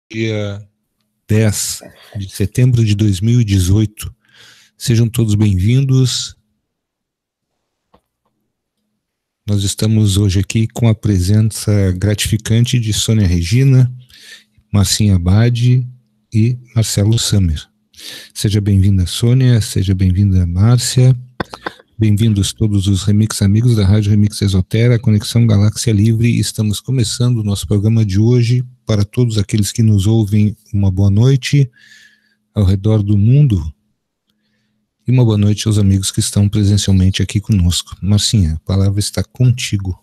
Dia 10 de setembro de 2018. Sejam todos bem-vindos. Nós estamos hoje aqui com a presença gratificante de Sônia Regina, Marcinha Abad e Marcelo Samer. Seja bem-vinda, Sônia, seja bem-vinda, Márcia. Bem-vindos todos os Remix amigos da Rádio Remix Esotera, Conexão Galáxia Livre. Estamos começando o nosso programa de hoje. Para todos aqueles que nos ouvem, uma boa noite ao redor do mundo e uma boa noite aos amigos que estão presencialmente aqui conosco. Marcinha, a palavra está contigo.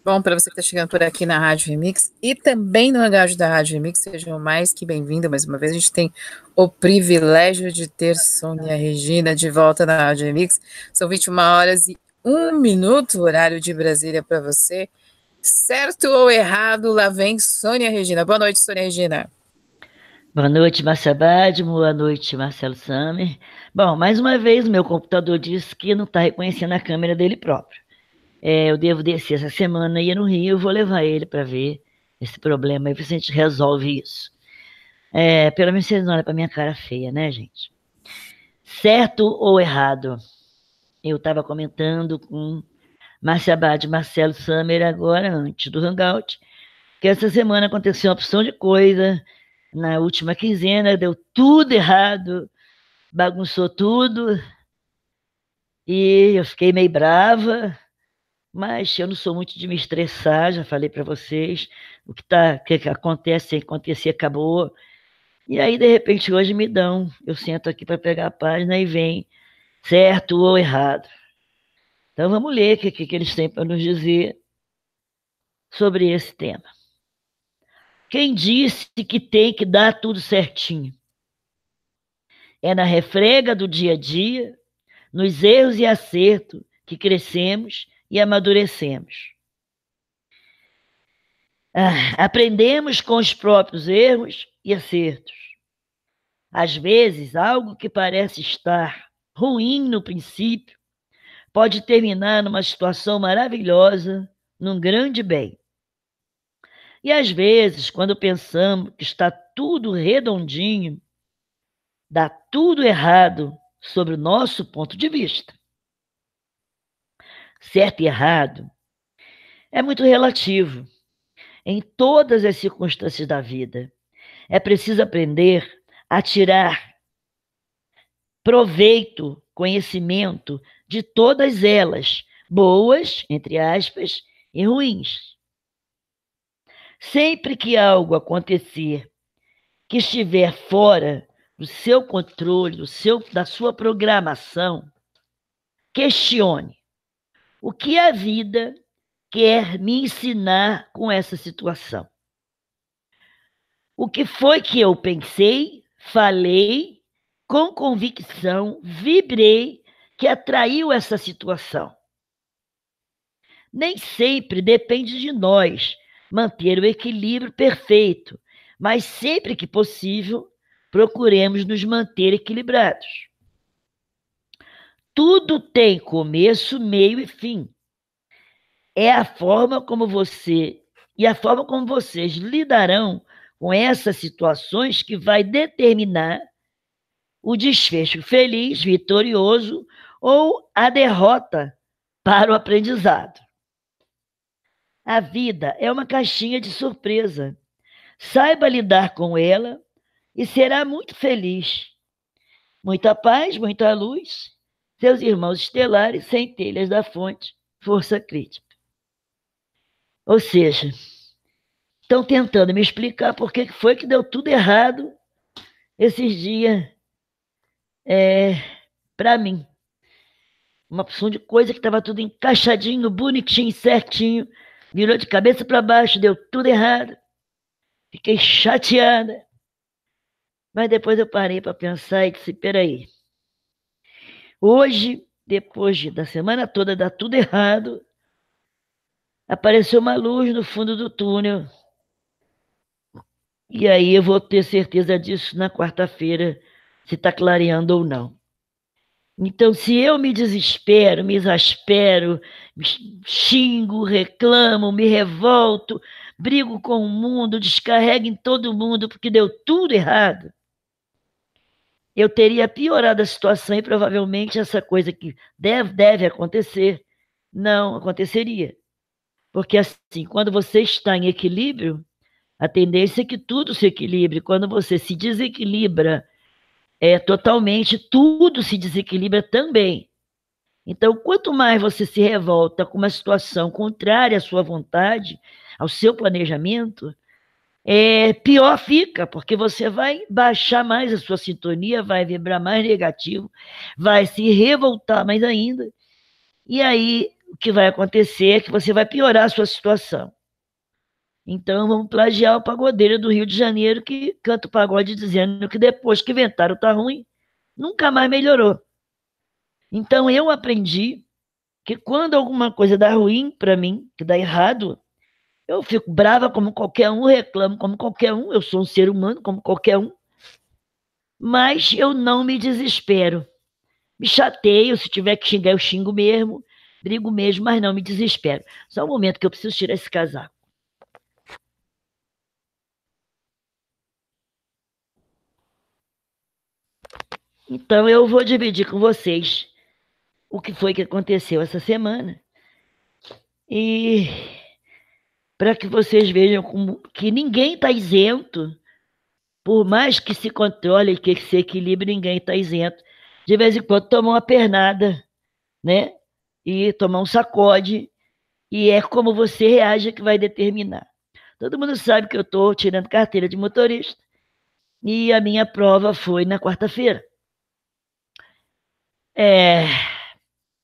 Bom, para você que está chegando por aqui na Rádio Remix e também no hangar da Rádio Remix, sejam mais que bem-vindos. Mais uma vez, a gente tem o privilégio de ter Sônia Regina de volta na Rádio Remix. São 21h01, horário de Brasília para você. Certo ou errado, lá vem Sônia Regina. Boa noite, Sônia Regina. Boa noite, Márcia Abad. Boa noite, Marcelo Samer. Bom, mais uma vez, meu computador disse que não está reconhecendo a câmera dele próprio. Eu devo descer essa semana, ir no Rio, eu vou levar ele para ver esse problema aí, ver se a gente resolve isso. Pelo menos vocês não olham para minha cara feia, né, gente? Certo ou errado? Eu estava comentando com Márcia Abad e Marcelo Samer agora, antes do Hangout, que essa semana aconteceu uma opção de coisa. Na última quinzena deu tudo errado, bagunçou tudo, e eu fiquei meio brava, mas eu não sou muito de me estressar, já falei para vocês, o que acontece, acontecer, acabou. E aí, de repente, hoje eu sento aqui para pegar a página e vem certo ou errado. Então vamos ler o que eles têm para nos dizer sobre esse tema. Quem disse que tem que dar tudo certinho? É na refrega do dia a dia, nos erros e acertos, que crescemos e amadurecemos. Aprendemos com os próprios erros e acertos. Às vezes, algo que parece estar ruim no princípio pode terminar numa situação maravilhosa, num grande bem. E às vezes, quando pensamos que está tudo redondinho, dá tudo errado sobre o nosso ponto de vista. Certo e errado é muito relativo em todas as circunstâncias da vida. É preciso aprender a tirar proveito, conhecimento de todas elas, boas, entre aspas, e ruins. Sempre que algo acontecer que estiver fora do seu controle, da sua programação, questione o que a vida quer me ensinar com essa situação. O que foi que eu pensei, falei, com convicção, vibrei, que atraiu essa situação? Nem sempre depende de nós manter o equilíbrio perfeito, mas sempre que possível, procuremos nos manter equilibrados. Tudo tem começo, meio e fim. É a forma como vocês lidarão com essas situações que vai determinar o desfecho feliz, vitorioso ou a derrota para o aprendizado. A vida é uma caixinha de surpresa. Saiba lidar com ela e será muito feliz. Muita paz, muita luz. Seus irmãos estelares, centelhas da fonte, força crítica. Ou seja, estão tentando me explicar por que foi que deu tudo errado esses dias para mim. Uma opção de coisa que estava tudo encaixadinho, bonitinho, certinho, virou de cabeça para baixo, deu tudo errado. Fiquei chateada. Mas depois eu parei para pensar e disse, peraí. Hoje, depois da semana toda dar tudo errado, apareceu uma luz no fundo do túnel. E aí eu vou ter certeza disso na quarta-feira, se está clareando ou não. Então, se eu me desespero, me exaspero, me xingo, reclamo, me revolto, brigo com o mundo, descarrego em todo mundo porque deu tudo errado, eu teria piorado a situação e provavelmente essa coisa que deve acontecer não aconteceria. Porque assim, quando você está em equilíbrio, a tendência é que tudo se equilibre. Quando você se desequilibra totalmente, tudo se desequilibra também. Então, quanto mais você se revolta com uma situação contrária à sua vontade, ao seu planejamento, pior fica, porque você vai baixar mais a sua sintonia, vai vibrar mais negativo, vai se revoltar mais ainda, e aí o que vai acontecer é que você vai piorar a sua situação. Então vamos plagiar o pagodeiro do Rio de Janeiro que canta o pagode dizendo que depois que inventaram tá ruim, nunca mais melhorou. Então eu aprendi que quando alguma coisa dá ruim para mim, que dá errado, eu fico brava como qualquer um, reclamo como qualquer um, eu sou um ser humano como qualquer um, mas eu não me desespero. Me chateio, se tiver que xingar eu xingo mesmo, brigo mesmo, mas não me desespero. Só um momento que eu preciso tirar esse casaco. Então eu vou dividir com vocês o que foi que aconteceu essa semana e para que vocês vejam que ninguém está isento, por mais que se controle, que se equilibre, ninguém está isento. De vez em quando tomar uma pernada, né? E tomar um sacode, e é como você reage que vai determinar. Todo mundo sabe que eu estou tirando carteira de motorista e a minha prova foi na quarta-feira.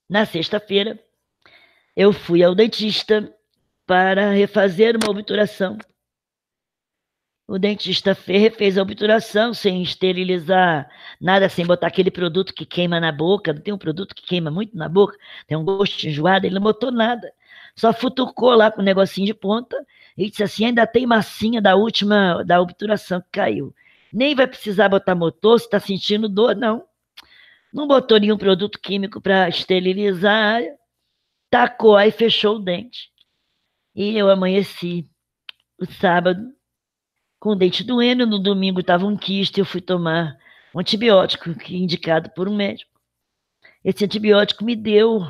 Na sexta-feira, eu fui ao dentista para refazer uma obturação. O dentista refez a obturação sem esterilizar nada, sem botar aquele produto que queima na boca. Não tem um produto que queima muito na boca, tem um gosto enjoado, ele não botou nada. Só futucou lá com um negocinho de ponta e disse assim, ainda tem massinha da obturação que caiu. Nem vai precisar botar motor, se está sentindo dor, não. Não botou nenhum produto químico para esterilizar a área, tacou aí, fechou o dente. E eu amanheci o sábado com o dente doendo, no domingo estava um quiste, eu fui tomar um antibiótico que indicado por um médico. Esse antibiótico me deu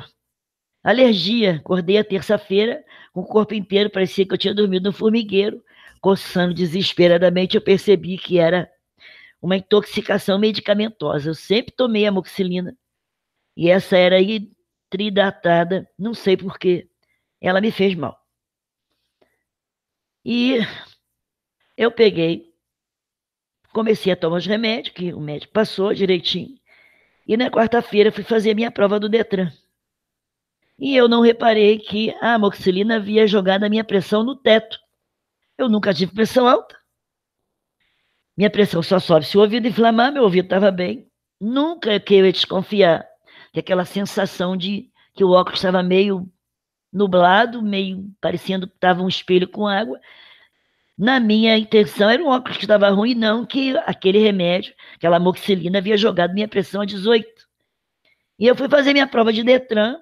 alergia. Acordei a terça-feira com o corpo inteiro, parecia que eu tinha dormido no formigueiro, coçando desesperadamente. Eu percebi que era uma intoxicação medicamentosa. Eu sempre tomei amoxicilina e essa era tridatada, não sei porquê. Ela me fez mal. E eu comecei a tomar os remédios, que o médico passou direitinho, e na quarta-feira fui fazer a minha prova do Detran. E eu não reparei que a amoxicilina havia jogado a minha pressão no teto. Eu nunca tive pressão alta. Minha pressão só sobe se o ouvido inflamar, meu ouvido estava bem. Nunca que eu ia desconfiar que aquela sensação de que o óculos estava meio nublado, meio parecendo que estava um espelho com água. Na minha intenção, era um óculos que estava ruim, não que aquele remédio, aquela amoxicilina, havia jogado minha pressão a 18. E eu fui fazer minha prova de Detran,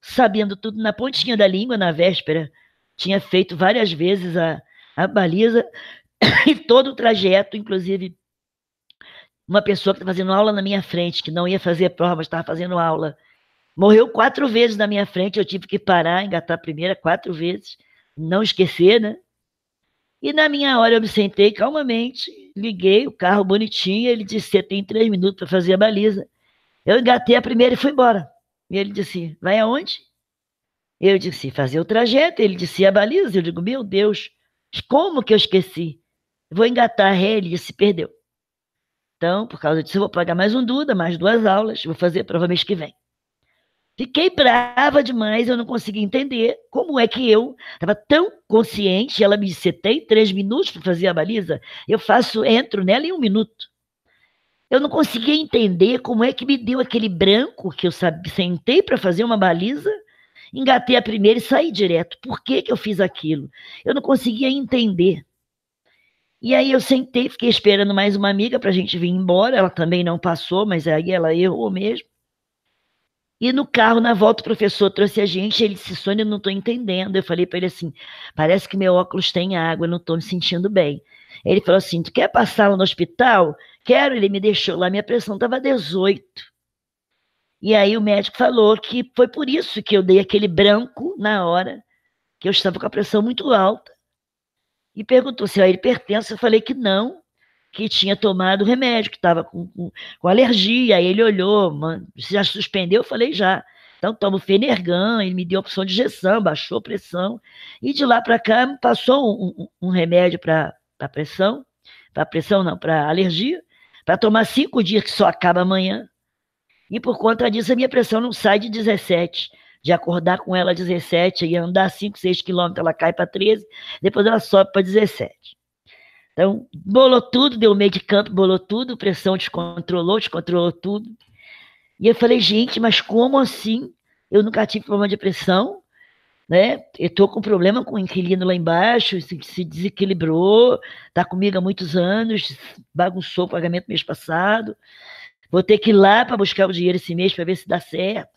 sabendo tudo na pontinha da língua, na véspera. Tinha feito várias vezes a baliza e todo o trajeto, inclusive uma pessoa que estava fazendo aula na minha frente, que não ia fazer prova, mas estava fazendo aula, morreu 4 vezes na minha frente, eu tive que parar, engatar a primeira 4 vezes, não esquecer, né? E na minha hora eu me sentei calmamente, liguei o carro bonitinho, ele disse, você tem 3 minutos para fazer a baliza. Eu engatei a primeira e fui embora. E ele disse, vai aonde? Eu disse, fazer o trajeto. Ele disse, a baliza? Eu digo, meu Deus, como que eu esqueci? Vou engatar a ré, ele disse, perdeu. Então, por causa disso, eu vou pagar mais um Duda, mais 2 aulas, vou fazer a prova mês que vem. Fiquei brava demais, eu não conseguia entender como é que eu estava tão consciente. Ela me disse, você tem 3 minutos para fazer a baliza? Eu entro nela em 1 minuto. Eu não conseguia entender como é que me deu aquele branco que eu sentei para fazer uma baliza, engatei a primeira e saí direto. Por que eu fiz aquilo? Eu não conseguia entender. E aí eu sentei, fiquei esperando mais uma amiga para a gente vir embora. Ela também não passou, mas aí ela errou mesmo. E no carro, na volta, o professor trouxe a gente, ele disse, Sônia, eu não estou entendendo. Eu falei para ele assim, parece que meu óculos tem água, eu não estou me sentindo bem. Ele falou assim, tu quer passar lá no hospital? Quero, ele me deixou lá, minha pressão estava 18. E aí o médico falou que foi por isso que eu dei aquele branco na hora, que eu estava com a pressão muito alta. E perguntou se era hipertenso, eu falei que não, que tinha tomado remédio, que estava com alergia. Aí ele olhou, mano, você já suspendeu? Eu falei, já. Então toma o Fenergan, ele me deu a opção de injeção, baixou a pressão. E de lá para cá, me passou um remédio para pressão, para alergia, para tomar 5 dias, que só acaba amanhã. E por conta disso, a minha pressão não sai de 17. De acordar com ela 17 e andar 5, 6 quilômetros, ela cai para 13, depois ela sobe para 17. Então, bolou tudo, deu meio de campo, bolou tudo, pressão descontrolou tudo. E eu falei, gente, mas como assim? Eu nunca tive problema de pressão, né? Eu estou com problema com o inquilino lá embaixo, se desequilibrou, está comigo há muitos anos, bagunçou o pagamento mês passado. Vou ter que ir lá para buscar o dinheiro esse mês para ver se dá certo.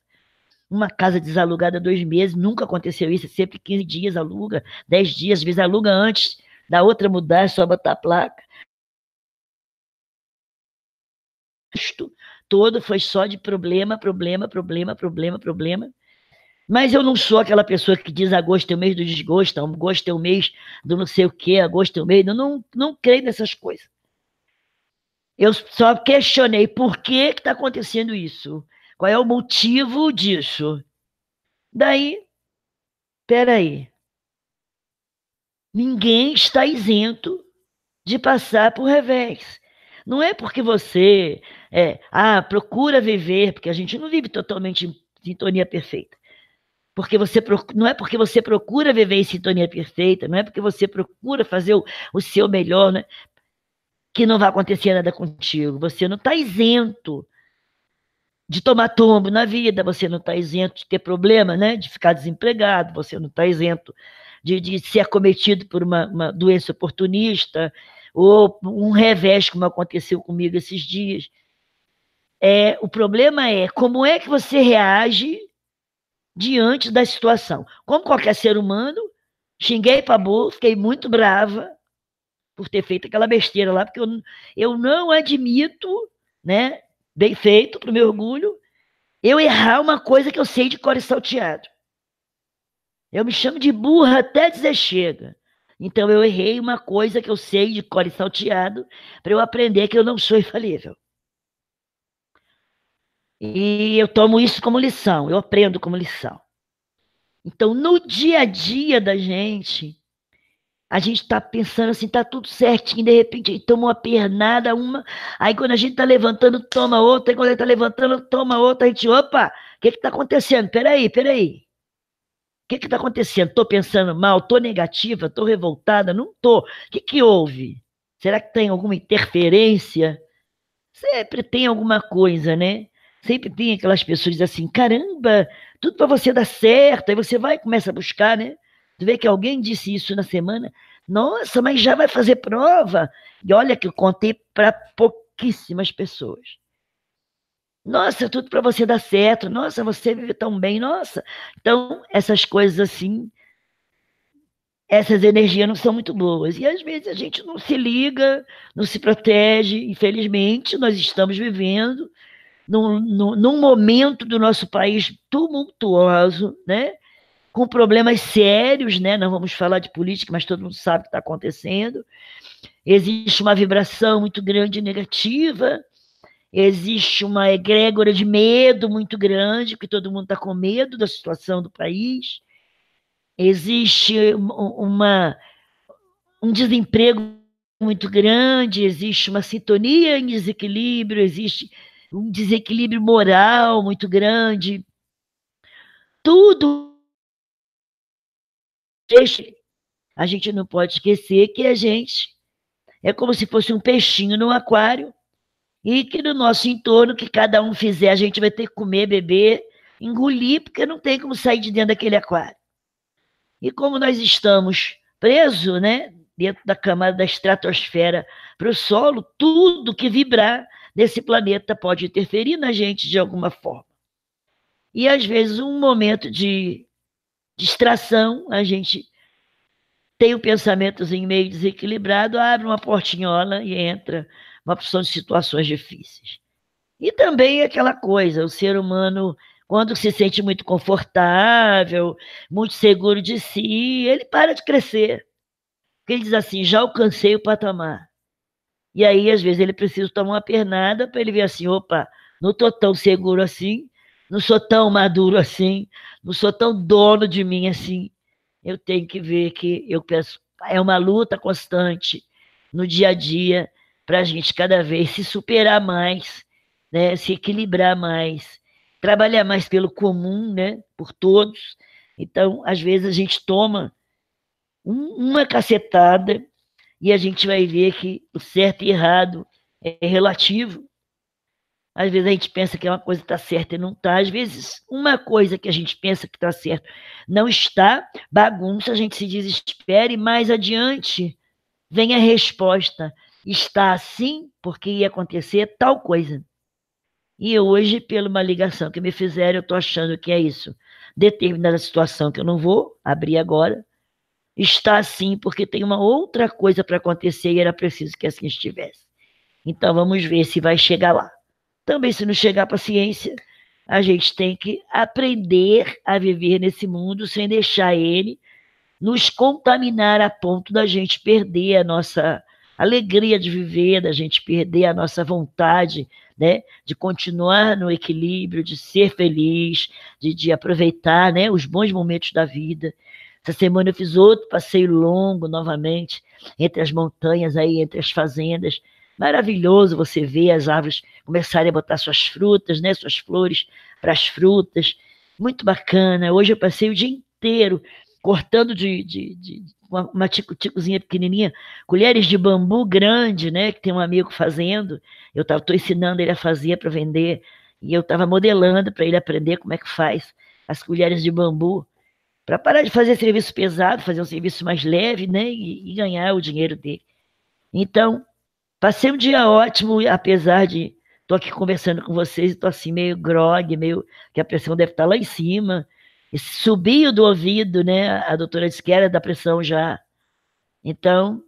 Uma casa desalugada 2 meses, nunca aconteceu isso, é sempre 15 dias aluga, 10 dias, às vezes aluga antes da outra mudar, é só botar a placa. Isto todo foi só de problema. Mas eu não sou aquela pessoa que diz agosto é o mês do desgosto, agosto é o mês do não sei o quê, agosto é o mês... Eu não creio nessas coisas. Eu só questionei por que está acontecendo isso. Qual é o motivo disso? Daí, peraí. Ninguém está isento de passar por revés. Não é porque você procura viver, porque a gente não vive totalmente em sintonia perfeita. Não é porque você procura viver em sintonia perfeita, não é porque você procura fazer o seu melhor, né, que não vai acontecer nada contigo. Você não está isento de tomar tombo na vida, você não está isento de ter problema, né, de ficar desempregado, você não está isento de ser acometido por uma doença oportunista, ou um revés, como aconteceu comigo esses dias. O problema é como é que você reage diante da situação. Como qualquer ser humano, xinguei para burro, fiquei muito brava por ter feito aquela besteira lá, porque eu não admito, né, bem feito, para o meu orgulho, eu errar uma coisa que eu sei de cor e salteado. Eu me chamo de burra até dizer chega. Então eu errei uma coisa que eu sei de cor e salteado para eu aprender que eu não sou infalível. E eu tomo isso como lição, eu aprendo como lição. Então, no dia a dia da gente, a gente está pensando assim, tá tudo certinho, de repente a gente toma uma pernada, aí quando a gente está levantando, toma outra, aí quando a gente está levantando, toma outra, a gente, opa, o que está acontecendo? Peraí. O que está acontecendo? Estou pensando mal? Estou negativa? Estou revoltada? Não estou. O que houve? Será que tem alguma interferência? Sempre tem alguma coisa, né? Sempre tem aquelas pessoas assim, caramba, tudo para você dar certo. Aí você vai e começa a buscar, né? Tu vê que alguém disse isso na semana. Nossa, mas já vai fazer prova? E olha que eu contei para pouquíssimas pessoas. Nossa, tudo para você dar certo. Nossa, você vive tão bem. Nossa. Então, essas coisas assim, essas energias não são muito boas. E às vezes a gente não se liga, não se protege. Infelizmente, nós estamos vivendo num momento do nosso país tumultuoso, né? Com problemas sérios, né? Não vamos falar de política, mas todo mundo sabe o que está acontecendo. Existe uma vibração muito grande negativa. Existe uma egrégora de medo muito grande, porque todo mundo está com medo da situação do país. Existe um desemprego muito grande, existe uma sintonia em desequilíbrio, existe um desequilíbrio moral muito grande. Tudo. A gente não pode esquecer que a gente é como se fosse um peixinho no aquário, e que no nosso entorno, que cada um fizer, a gente vai ter que comer, beber, engolir, porque não tem como sair de dentro daquele aquário. E como nós estamos presos, né, dentro da camada da estratosfera para o solo, tudo que vibrar nesse planeta pode interferir na gente de alguma forma. E, às vezes, um momento de distração, a gente tem um pensamentozinho meio desequilibrado, abre uma portinhola e entra uma opção de situações difíceis. E também aquela coisa, o ser humano, quando se sente muito confortável, muito seguro de si, ele para de crescer. Porque ele diz assim, já alcancei o patamar. E aí, às vezes, ele precisa tomar uma pernada para ele ver assim, opa, não estou tão seguro assim, não sou tão maduro assim, não sou tão dono de mim assim. Eu tenho que ver que eu penso, é uma luta constante no dia a dia para a gente cada vez se superar mais, né, se equilibrar mais, trabalhar mais pelo comum, né, por todos. Então, às vezes, a gente toma uma cacetada e a gente vai ver que o certo e errado é relativo. Às vezes a gente pensa que uma coisa está certa e não está. Às vezes uma coisa que a gente pensa que está certa não está, bagunça, a gente se desespera e mais adiante vem a resposta. Está assim porque ia acontecer tal coisa. E hoje, pela uma ligação que me fizeram, eu estou achando que é isso. Determinada situação que eu não vou abrir agora, está assim porque tem uma outra coisa para acontecer e era preciso que assim estivesse. Então vamos ver se vai chegar lá. Também, se não chegar a paciência, a gente tem que aprender a viver nesse mundo sem deixar ele nos contaminar a ponto da gente perder a nossa alegria de viver, da gente perder a nossa vontade, né, de continuar no equilíbrio, de ser feliz, de aproveitar, né, os bons momentos da vida. Essa semana eu fiz outro passeio longo novamente, entre as montanhas, aí, entre as fazendas. Maravilhoso você ver as árvores começarem a botar suas frutas, né, suas flores para as frutas. Muito bacana. Hoje eu passei o dia inteiro cortando uma tico-ticozinha pequenininha, colheres de bambu grande, né, que tem um amigo fazendo. Eu estou ensinando ele a fazer para vender, e eu estava modelando para ele aprender como é que faz as colheres de bambu, para parar de fazer serviço pesado, fazer um serviço mais leve, né, e ganhar o dinheiro dele. Então, passei um dia ótimo, apesar de estou aqui conversando com vocês, estou assim meio grogue, meio que a pressão deve estar lá em cima. Esse subinho do ouvido, né? A doutora disse que era da pressão já. Então,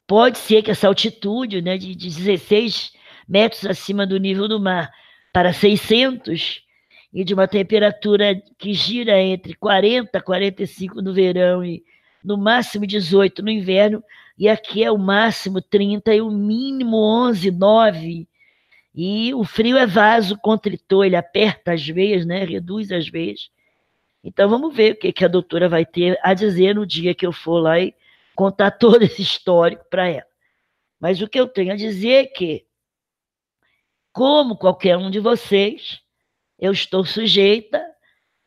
pode ser que essa altitude, né, de 16 metros acima do nível do mar para 600 e de uma temperatura que gira entre 40 e 45 no verão e no máximo 18 no inverno, e aqui é o máximo 30 e o mínimo 11, 9. E o frio é vasoconstritor, ele aperta as veias, né, reduz as veias. Então vamos ver o que a doutora vai ter a dizer no dia que eu for lá e contar todo esse histórico para ela. Mas o que eu tenho a dizer é que, como qualquer um de vocês, eu estou sujeita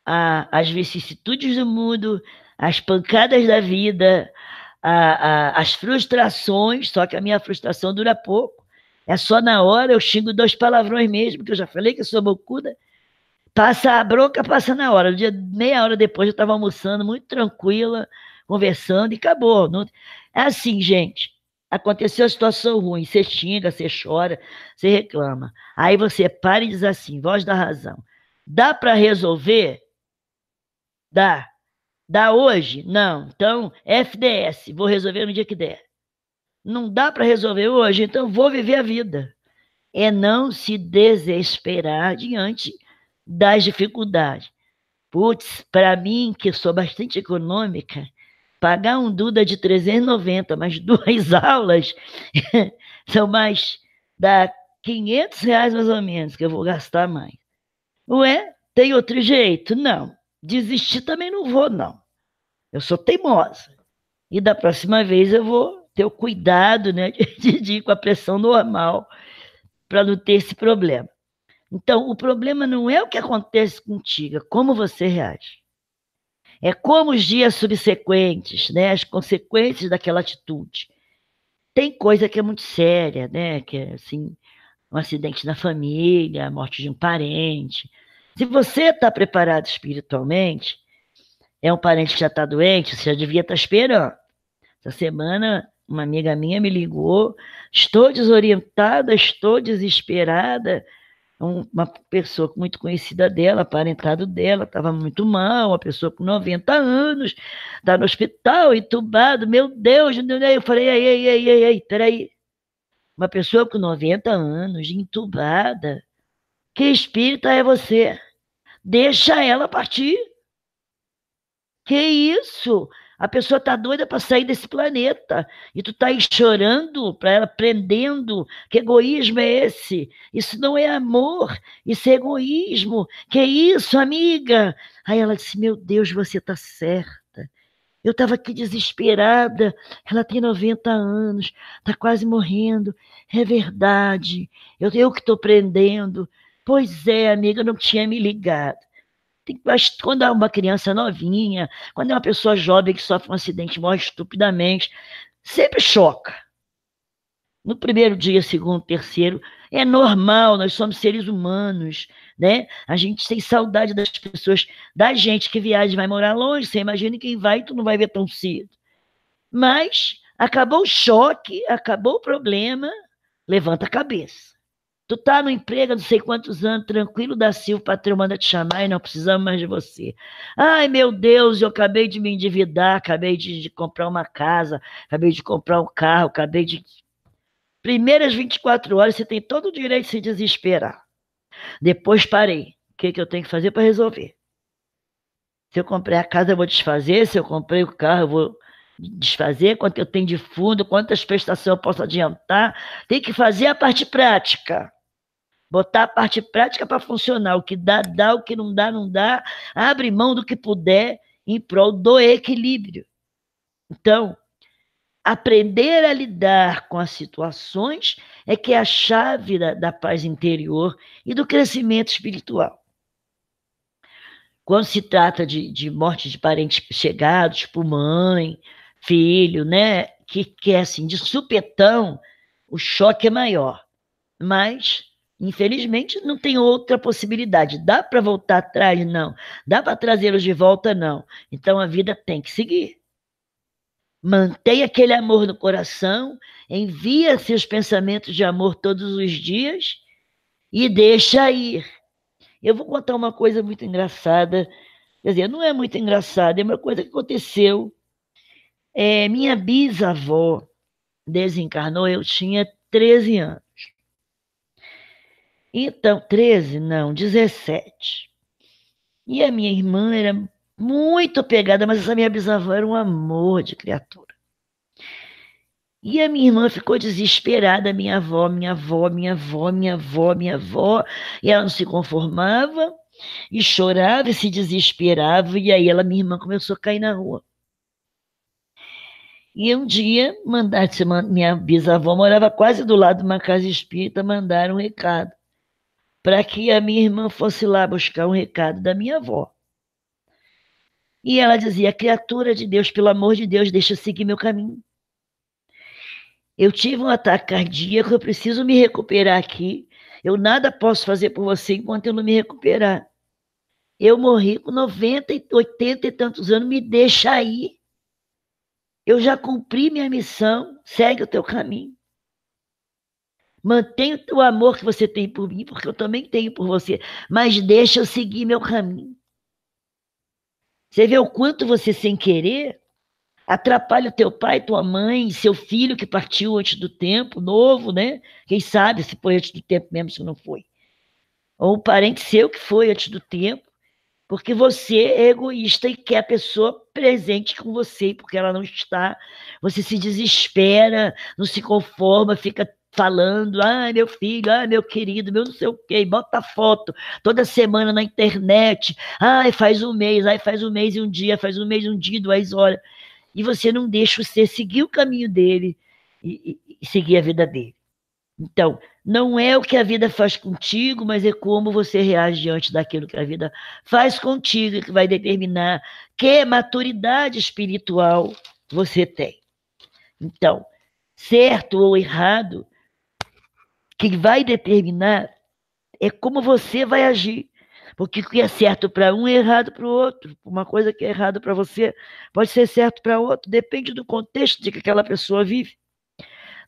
às vicissitudes do mundo, às pancadas da vida, às frustrações, só que a minha frustração dura pouco. É só na hora, eu xingo 2 palavrões mesmo, que eu já falei que eu sou bocuda. Passa a bronca, passa na hora. Meia hora depois eu estava almoçando, muito tranquila, conversando e acabou. Não... É assim, gente. Aconteceu a situação ruim, você xinga, você chora, você reclama. Aí você para e diz assim, voz da razão. Dá para resolver? Dá. Dá hoje? Não. Então, FDS, vou resolver no dia que der. Não dá para resolver hoje, então vou viver a vida. É não se desesperar diante das dificuldades. Putz, para mim, que sou bastante econômica, pagar um Duda de 390, mais 2 aulas, são mais, dá R$ 500 mais ou menos, que eu vou gastar mais. Ué, tem outro jeito? Não. Desistir também não vou, não. Eu sou teimosa. E da próxima vez eu vou ter o cuidado, né, de ir com a pressão normal para não ter esse problema. Então, o problema não é o que acontece contigo, é como você reage. É como os dias subsequentes, né, as consequências daquela atitude. Tem coisa que é muito séria, né, que é assim, um acidente na família, a morte de um parente. Se você está preparado espiritualmente, é um parente que já está doente, você já devia estar esperando. Essa semana, uma amiga minha me ligou, estou desorientada, estou desesperada. uma pessoa muito conhecida dela, parentado dela, estava muito mal, uma pessoa com 90 anos, está no hospital, entubado, meu Deus, eu falei, ei, peraí, uma pessoa com 90 anos, entubada, que espírita é você? Deixa ela partir. Que isso? A pessoa tá doida para sair desse planeta. E tu tá aí chorando para ela, prendendo. Que egoísmo é esse? Isso não é amor, isso é egoísmo. Que isso, amiga? Aí ela disse, meu Deus, você tá certa. Eu estava aqui desesperada. Ela tem 90 anos, está quase morrendo. É verdade. Eu que estou prendendo. Pois é, amiga, eu não tinha me ligado. Mas quando é uma criança novinha, quando é uma pessoa jovem que sofre um acidente, morre estupidamente, sempre choca. No primeiro dia, segundo, terceiro, é normal, nós somos seres humanos, né? A gente tem saudade das pessoas, da gente que viaja e vai morar longe, você imagina quem vai e tu não vai ver tão cedo. Mas acabou o choque, acabou o problema, levanta a cabeça. Tu tá no emprego há não sei quantos anos, tranquilo da Silva, o patrão manda te chamar e não precisamos mais de você. Ai, meu Deus, eu acabei de me endividar, acabei de comprar uma casa, acabei de comprar um carro, acabei de... Primeiras 24 horas você tem todo o direito de se desesperar. Depois parei. O que eu tenho que fazer para resolver? Se eu comprei a casa, eu vou desfazer. Se eu comprei o carro, eu vou desfazer. Quanto eu tenho de fundo, quantas prestações eu posso adiantar. Tem que fazer a parte prática. Botar a parte prática para funcionar. O que dá, dá. O que não dá, não dá. Abre mão do que puder em prol do equilíbrio. Então, aprender a lidar com as situações é que é a chave da paz interior e do crescimento espiritual. Quando se trata de morte de parentes chegados, tipo mãe, filho, né? Que é assim, de supetão, o choque é maior. Mas, infelizmente, não tem outra possibilidade. Dá para voltar atrás? Não. Dá para trazê-los de volta? Não. Então a vida tem que seguir. Mantenha aquele amor no coração, envia seus pensamentos de amor todos os dias e deixa ir. Eu vou contar uma coisa muito engraçada, quer dizer, não é muito engraçada, é uma coisa que aconteceu. Minha bisavó desencarnou, eu tinha 13 anos. Então, 13? Não, 17. E a minha irmã era muito apegada, mas essa minha bisavó era um amor de criatura. E a minha irmã ficou desesperada, minha avó, e ela não se conformava, e chorava, e se desesperava, e aí minha irmã começou a cair na rua. E um dia, minha bisavó morava quase do lado de uma casa espírita, mandaram um recado, para que a minha irmã fosse lá buscar um recado da minha avó. E ela dizia, criatura de Deus, pelo amor de Deus, deixa eu seguir meu caminho. Eu tive um ataque cardíaco, eu preciso me recuperar aqui. Eu nada posso fazer por você enquanto eu não me recuperar. Eu morri com 90, 80 e tantos anos, me deixa aí. Eu já cumpri minha missão, segue o teu caminho. Mantenha o amor que você tem por mim, porque eu também tenho por você, mas deixa eu seguir meu caminho. Você vê o quanto você, sem querer, atrapalha o teu pai, tua mãe, seu filho que partiu antes do tempo, novo, né? Quem sabe se foi antes do tempo mesmo, se não foi. Ou um parente seu que foi antes do tempo, porque você é egoísta e quer a pessoa presente com você, porque ela não está, você se desespera, não se conforma, fica falando, ai meu filho, ai meu querido, meu não sei o quê, bota foto toda semana na internet, ai faz um mês e um dia, faz um mês, um dia, 2 horas, e você não deixa você seguir o caminho dele e seguir a vida dele. Então, não é o que a vida faz contigo, mas é como você reage diante daquilo que a vida faz contigo, que vai determinar que maturidade espiritual você tem. Então, certo ou errado, que vai determinar é como você vai agir. Porque o que é certo para um é errado para o outro. Uma coisa que é errado para você pode ser certo para outro. Depende do contexto de que aquela pessoa vive.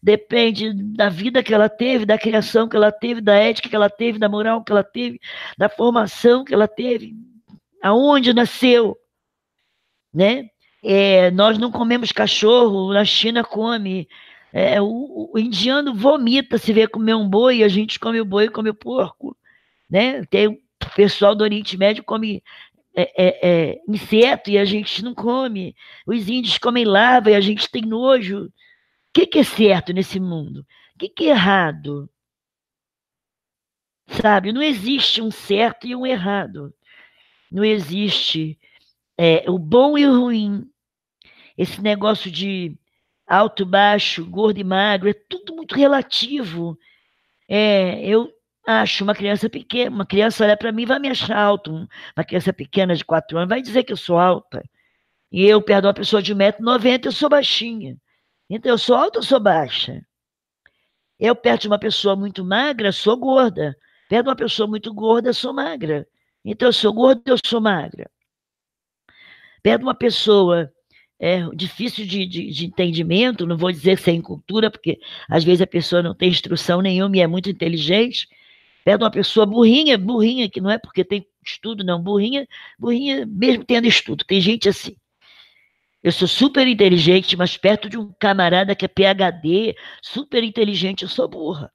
depende da vida que ela teve, da criação que ela teve, da ética que ela teve, da moral que ela teve, da formação que ela teve, aonde nasceu, né? Nós não comemos cachorro, na China come. O indiano vomita se vê comer um boi, a gente come o boi e come o porco, né? Tem o pessoal do Oriente Médio come inseto e a gente não come. Os índios comem larva e a gente tem nojo. O que é certo nesse mundo? O que é errado? Sabe? Não existe um certo e um errado. Não existe o bom e o ruim. Esse negócio de alto, baixo, gordo e magro, é tudo muito relativo. Eu acho uma criança pequena, uma criança olha para mim vai me achar alto, uma criança pequena de 4 anos vai dizer que eu sou alta. E eu, perto de uma pessoa de 1,90 m, eu sou baixinha. Então, eu sou alta ou sou baixa? Eu, perto de uma pessoa muito magra, sou gorda. Perto de uma pessoa muito gorda, sou magra. Então, eu sou gorda ou eu sou magra? Perto de uma pessoa difícil de entendimento, não vou dizer sem cultura, porque às vezes a pessoa não tem instrução nenhuma e é muito inteligente. Perto de uma pessoa burrinha, que não é porque tem estudo, não, burrinha mesmo tendo estudo, tem gente assim. Eu sou super inteligente, mas perto de um camarada que é PhD, super inteligente, eu sou burra.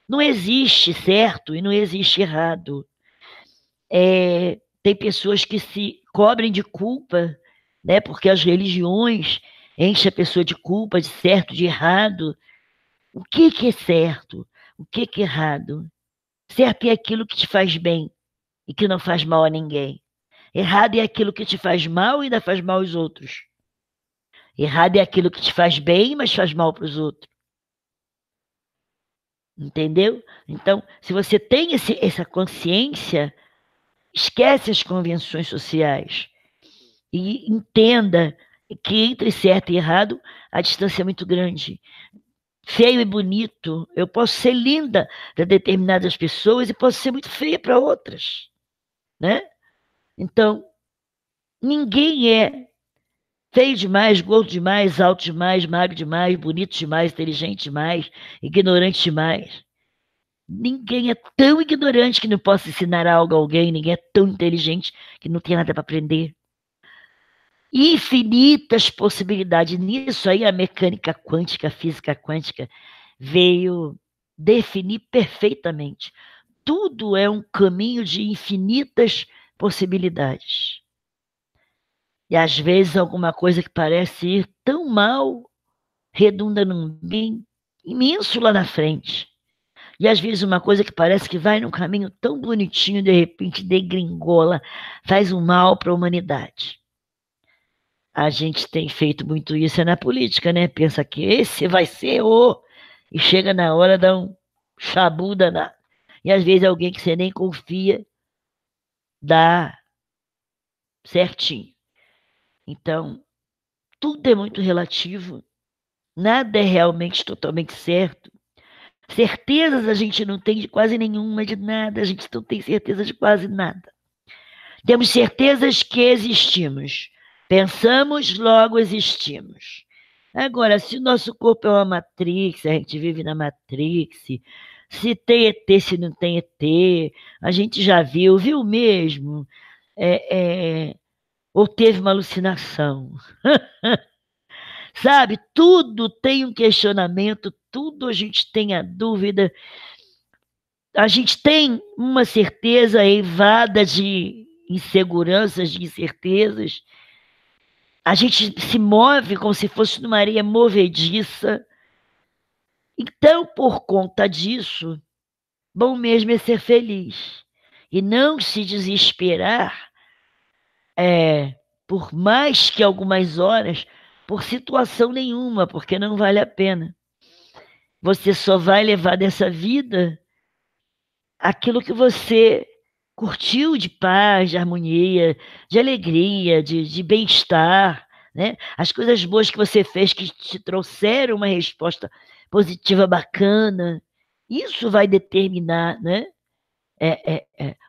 Não existe certo e não existe errado. Tem pessoas que se cobrem de culpa, né, porque as religiões enchem a pessoa de culpa, de certo, de errado. O que é certo? O que é errado? Certo é aquilo que te faz bem e que não faz mal a ninguém. Errado é aquilo que te faz mal e ainda faz mal aos outros. Errado é aquilo que te faz bem, mas faz mal para os outros. Entendeu? Então, se você tem essa consciência, esquece as convenções sociais e entenda que entre certo e errado a distância é muito grande. Feio e bonito, eu posso ser linda para determinadas pessoas e posso ser muito feia para outras, né? Então, ninguém é feio demais, gordo demais, alto demais, magro demais, bonito demais, inteligente demais, ignorante demais. Ninguém é tão ignorante que não possa ensinar algo a alguém, ninguém é tão inteligente que não tem nada para aprender. Infinitas possibilidades. Nisso aí a mecânica quântica, a física quântica veio definir perfeitamente. Tudo é um caminho de infinitas possibilidades. E às vezes alguma coisa que parece ir tão mal redunda num bem imenso lá na frente. E às vezes uma coisa que parece que vai num caminho tão bonitinho, de repente degringola, faz um mal para a humanidade. A gente tem feito muito isso na política, né? Pensa que esse vai ser o... E chega na hora, dá um chabu danado. E às vezes alguém que você nem confia dá certinho. Então, tudo é muito relativo. Nada é realmente totalmente certo. Certezas a gente não tem de quase nenhuma, de nada. A gente não tem certeza de quase nada. Temos certezas que existimos. Pensamos, logo existimos. Agora, se o nosso corpo é uma matrix, a gente vive na matrix, se tem ET, se não tem ET, a gente já viu mesmo, ou teve uma alucinação. Sabe, tudo tem um questionamento, tudo a gente tem a dúvida, a gente tem uma certeza evada de inseguranças, de incertezas, a gente se move como se fosse numa areia movediça. Então, por conta disso, bom mesmo é ser feliz e não se desesperar por mais que algumas horas, por situação nenhuma, porque não vale a pena. Você só vai levar dessa vida aquilo que você curtiu de paz, de harmonia, de alegria, de bem-estar, né? As coisas boas que você fez que te trouxeram uma resposta positiva bacana, isso vai determinar, né?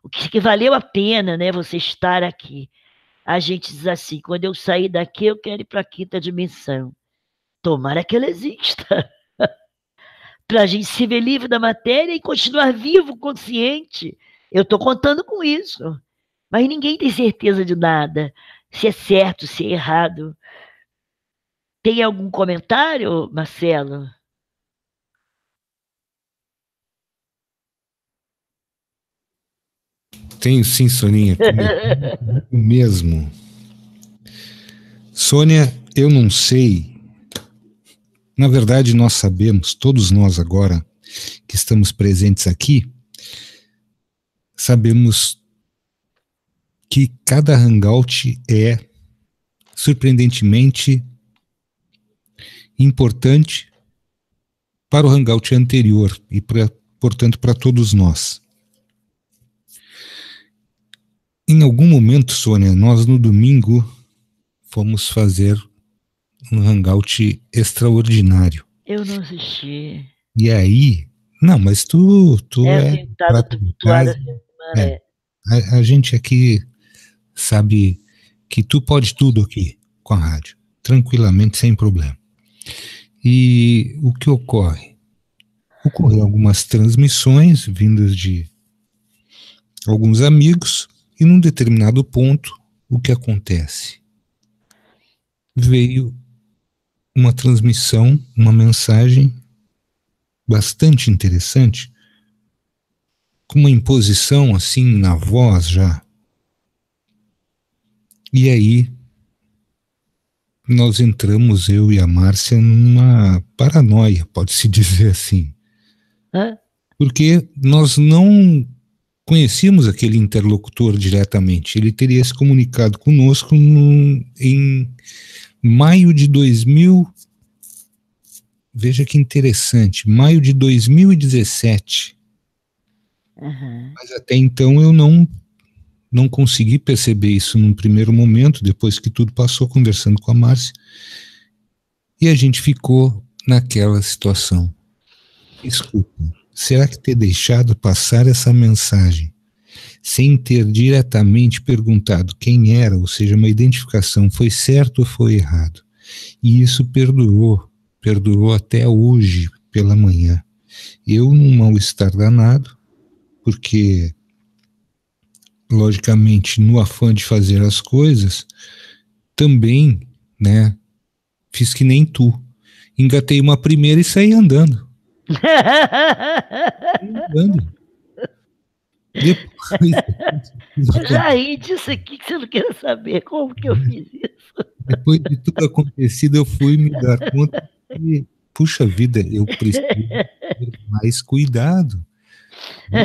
O que valeu a pena, né? Você estar aqui. A gente diz assim, quando eu sair daqui, eu quero ir para a quinta dimensão. Tomara que ela exista. Para a gente se ver livre da matéria e continuar vivo, consciente. Eu estou contando com isso. Mas ninguém tem certeza de nada. Se é certo, se é errado. Tem algum comentário, Marcelo? Tenho sim, Soninha. Mesmo. Sônia, eu não sei. Na verdade, nós sabemos, todos nós agora que estamos presentes aqui, sabemos que cada hangout é surpreendentemente importante para o hangout anterior e, portanto, para todos nós. Em algum momento, Sônia, nós no domingo fomos fazer um hangout extraordinário. Eu não assisti. E aí, não, mas tu é prata de casa. A gente aqui sabe que tu pode tudo aqui com a rádio, tranquilamente, sem problema. E o que ocorre? Ocorreram algumas transmissões vindas de alguns amigos e num determinado ponto, o que acontece? Veio uma transmissão, uma mensagem bastante interessante, com uma imposição assim na voz já. E aí nós entramos, eu e a Márcia, numa paranoia, pode-se dizer assim. Porque nós não conhecíamos aquele interlocutor diretamente. Ele teria se comunicado conosco em maio de 2000. Veja que interessante, maio de 2017. Mas até então eu não consegui perceber isso num primeiro momento, depois que tudo passou, conversando com a Márcia, e a gente ficou naquela situação. Escuta, será que ter deixado passar essa mensagem sem ter diretamente perguntado quem era, ou seja, uma identificação, foi certo ou foi errado? E isso perdurou até hoje pela manhã. Eu num mal-estar danado, porque logicamente no afã de fazer as coisas, também, né, fiz que nem tu. Engatei uma primeira e saí andando. Depois, eu já ri disso aqui que você não quer saber como que eu fiz isso. Depois de tudo acontecido, eu fui me dar conta que, puxa vida, eu preciso ter mais cuidado.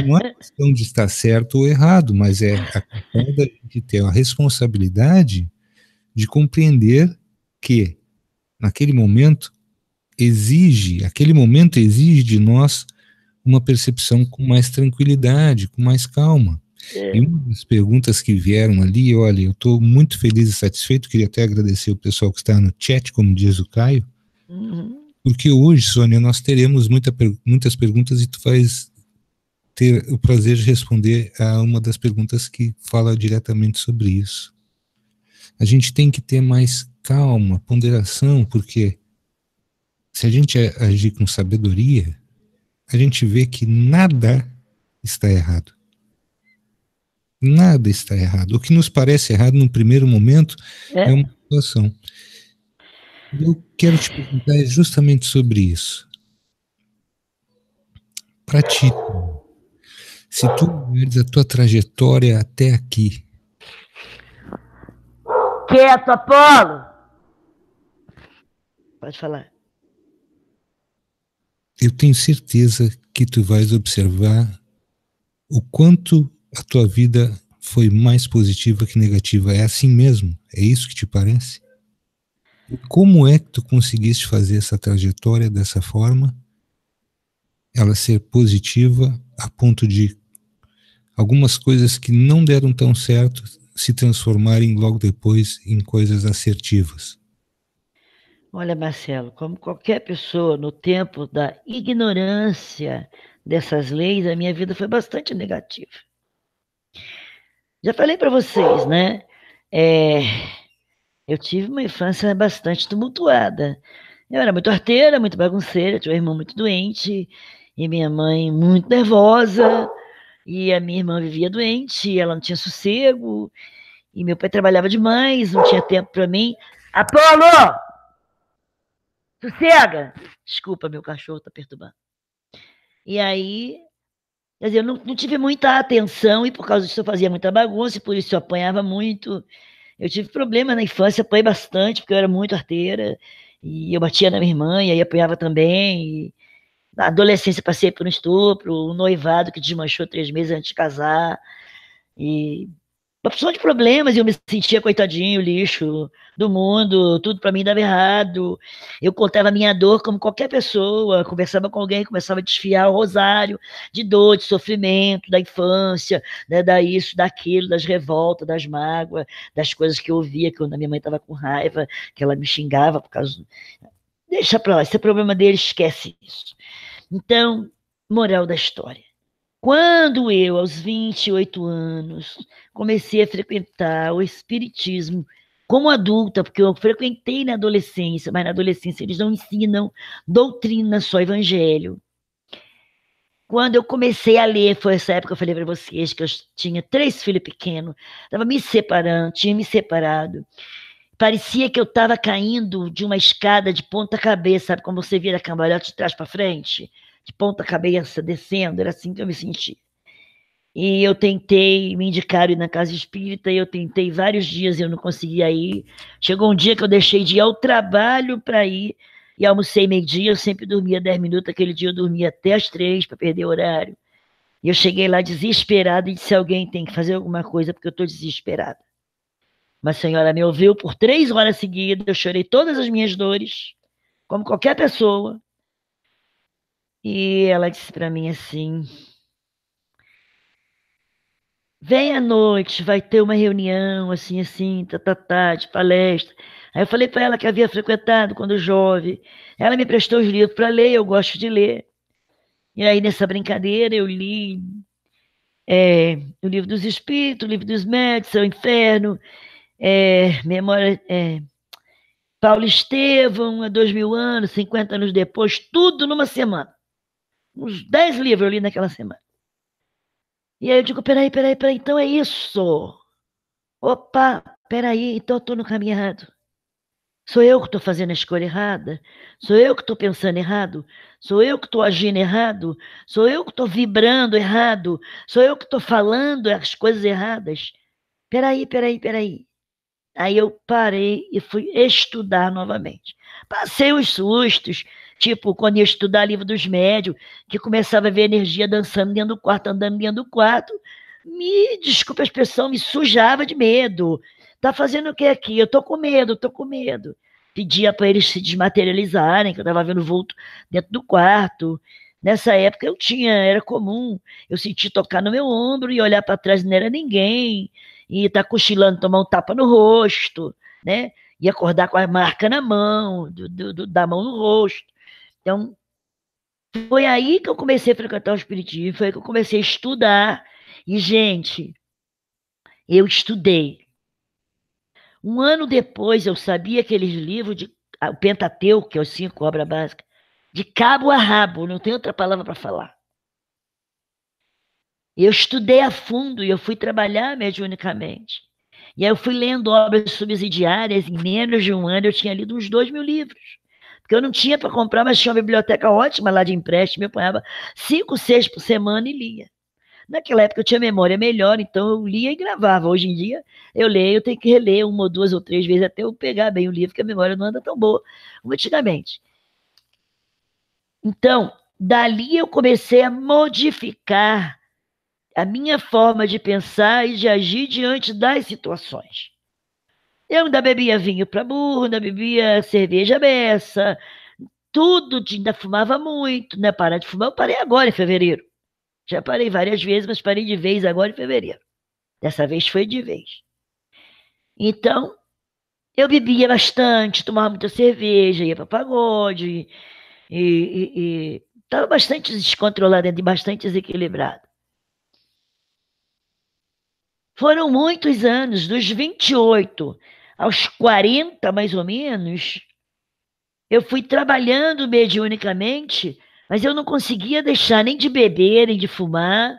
Não é questão de estar certo ou errado, mas é a questão da gente ter a responsabilidade de compreender que aquele momento exige de nós uma percepção com mais tranquilidade, com mais calma. E uma das perguntas que vieram ali, olha, eu estou muito feliz e satisfeito, queria até agradecer o pessoal que está no chat, como diz o Caio, porque hoje, Sônia, nós teremos muitas perguntas e tu vais ter o prazer de responder a uma das perguntas que fala diretamente sobre isso. A gente tem que ter mais calma, ponderação, porque se a gente agir com sabedoria, a gente vê que nada está errado. Nada está errado. O que nos parece errado no primeiro momento é uma situação. Eu quero te perguntar justamente sobre isso. Para ti, se tu olhares a tua trajetória até aqui. Quieto, Apolo! Pode falar. Eu tenho certeza que tu vais observar o quanto a tua vida foi mais positiva que negativa. É assim mesmo? É isso que te parece? E como é que tu conseguiste fazer essa trajetória dessa forma? Ela ser positiva a ponto de algumas coisas que não deram tão certo se transformarem logo depois em coisas assertivas. Olha, Marcelo, como qualquer pessoa no tempo da ignorância dessas leis, a minha vida foi bastante negativa. Já falei para vocês, né? Eu tive uma infância bastante tumultuada. Eu era muito arteira, muito bagunceira, tinha um irmão muito doente, e minha mãe muito nervosa, e a minha irmã vivia doente, ela não tinha sossego, e meu pai trabalhava demais, não tinha tempo para mim. Apolo! Sossega! Desculpa, meu cachorro tá perturbando. E aí, quer dizer, eu não tive muita atenção, e por causa disso eu fazia muita bagunça, e por isso eu apanhava muito. Eu tive problema na infância, apanhei bastante, porque eu era muito arteira, e eu batia na minha irmã, e aí apanhava também. E na adolescência passei por um estupro, um noivado que desmanchou 3 meses antes de casar, e uma pessoa de problemas, e eu me sentia coitadinho, lixo do mundo, tudo para mim dava errado. Eu contava a minha dor como qualquer pessoa, conversava com alguém, começava a desfiar o rosário de dor, de sofrimento, da infância, né, da isso, daquilo, das revoltas, das mágoas, das coisas que eu ouvia quando a minha mãe estava com raiva, que ela me xingava por causa. Deixa para lá, esse é problema dele, esquece isso. Então, moral da história. Quando eu, aos 28 anos, comecei a frequentar o espiritismo como adulta, porque eu frequentei na adolescência, mas na adolescência eles não ensinam doutrina, só evangelho. Quando eu comecei a ler, foi essa época que eu falei para vocês que eu tinha 3 filhos pequenos, estava me separando, tinha me separado. Parecia que eu estava caindo de uma escada de ponta cabeça, sabe como você vira cambalhota de trás para frente? De ponta cabeça, descendo, era assim que eu me senti. E eu tentei, me indicaram ir na casa espírita, e eu tentei vários dias e eu não conseguia ir. Chegou um dia que eu deixei de ir ao trabalho para ir, e almocei meio-dia, eu sempre dormia 10 minutos, aquele dia eu dormia até as 3 para perder o horário. E eu cheguei lá desesperada e disse, alguém tem que fazer alguma coisa, porque eu estou desesperada. Uma senhora me ouviu por 3 horas seguidas, eu chorei todas as minhas dores, como qualquer pessoa. E ela disse para mim assim, vem à noite, vai ter uma reunião, assim, assim, de palestra. Aí eu falei para ela que havia frequentado quando jovem. Ela me prestou os livros para ler, eu gosto de ler. E aí, nessa brincadeira, eu li o Livro dos Espíritos, o Livro dos Médiuns, O Inferno, Memória... Paulo Estevam, há 2000 anos, 50 anos depois, tudo numa semana. Uns 10 livros eu li naquela semana. E aí eu digo, peraí, então é isso. Opa, peraí, então eu estou no caminho errado. Sou eu que estou fazendo a escolha errada? Sou eu que estou pensando errado? Sou eu que estou agindo errado? Sou eu que estou vibrando errado? Sou eu que estou falando as coisas erradas? Peraí. Aí eu parei e fui estudar novamente. Passei os sustos, tipo, quando ia estudar livro dos médios, que começava a ver energia dançando dentro do quarto, andando dentro do quarto. Desculpa a expressão, me sujava de medo. Tá fazendo o que aqui? Eu tô com medo. Pedia para eles se desmaterializarem, que eu estava vendo vulto dentro do quarto. Nessa época era comum eu sentir tocar no meu ombro e olhar para trás e não era ninguém, e estar cochilando, tomar um tapa no rosto, né? E acordar com a marca na mão, da mão no rosto. Então, foi aí que eu comecei a frequentar o espiritismo, foi aí que eu comecei a estudar. E, gente, eu estudei. Um ano depois, eu sabia aqueles livros o Pentateuco, que é os 5 obras básicas, de cabo a rabo, não tem outra palavra para falar. Eu estudei a fundo e eu fui trabalhar mediunicamente. E aí eu fui lendo obras subsidiárias, em menos de um ano eu tinha lido uns 2.000 livros. Porque eu não tinha para comprar, mas tinha uma biblioteca ótima lá de empréstimo, eu apanhava 5, 6 por semana e lia. Naquela época eu tinha memória melhor, então eu lia e gravava. Hoje em dia eu leio, eu tenho que reler 1 ou 2 ou 3 vezes até eu pegar bem o livro, porque a memória não anda tão boa como antigamente. Então, dali eu comecei a modificar a minha forma de pensar e de agir diante das situações. Eu ainda bebia vinho para burro, ainda bebia cerveja beça, tudo, ainda fumava muito, né? Parar de fumar, eu parei agora em fevereiro. Já parei várias vezes, mas parei de vez agora em fevereiro. Dessa vez foi de vez. Então, eu bebia bastante, tomava muita cerveja, ia para pagode, e estava bastante descontrolado e bastante desequilibrado. Foram muitos anos, dos 28 aos 40, mais ou menos, eu fui trabalhando mediunicamente, mas eu não conseguia deixar nem de beber, nem de fumar.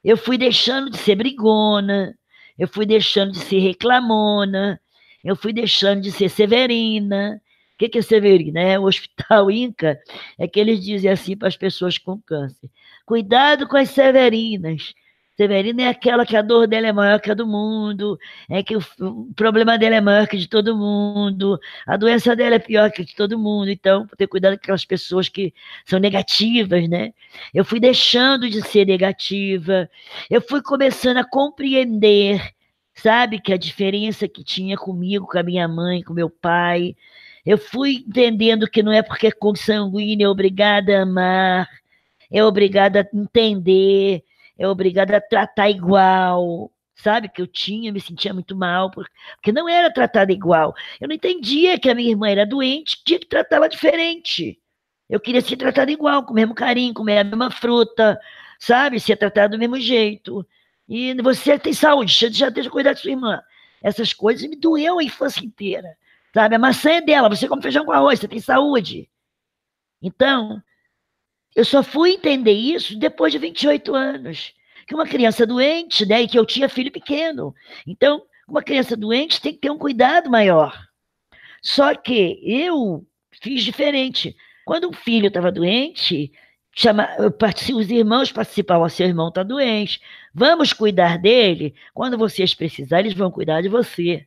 Eu fui deixando de ser brigona, eu fui deixando de ser reclamona, eu fui deixando de ser severina. O que é severina? É o Hospital Inca, é que eles dizem assim para as pessoas com câncer: cuidado com as severinas. Severina é aquela que a dor dela é maior que a do mundo, é que o problema dela é maior que de todo mundo, a doença dela é pior que de todo mundo. Então, ter cuidado com aquelas pessoas que são negativas, né? Eu fui deixando de ser negativa, eu fui começando a compreender, sabe, que a diferença que tinha comigo, com a minha mãe, com meu pai. Eu fui entendendo que não é porque é consanguíneo, é obrigada a amar, é obrigada a entender, é obrigada a tratar igual. Sabe, que me sentia muito mal, porque não era tratada igual. Eu não entendia que a minha irmã era doente, tinha que tratá-la diferente. Eu queria ser tratada igual, com o mesmo carinho, comer a mesma fruta, sabe? Ser tratada do mesmo jeito. E você tem saúde, já deixa eu cuidar de sua irmã. Essas coisas me doeu a infância inteira, sabe? A maçã é dela, você come feijão com arroz, você tem saúde. Então, eu só fui entender isso depois de 28 anos. Que uma criança doente, né, e que eu tinha filho pequeno. Então, uma criança doente tem que ter um cuidado maior. Só que eu fiz diferente. Quando um filho estava doente, os irmãos participavam: seu irmão está doente, vamos cuidar dele. Quando vocês precisarem, eles vão cuidar de você.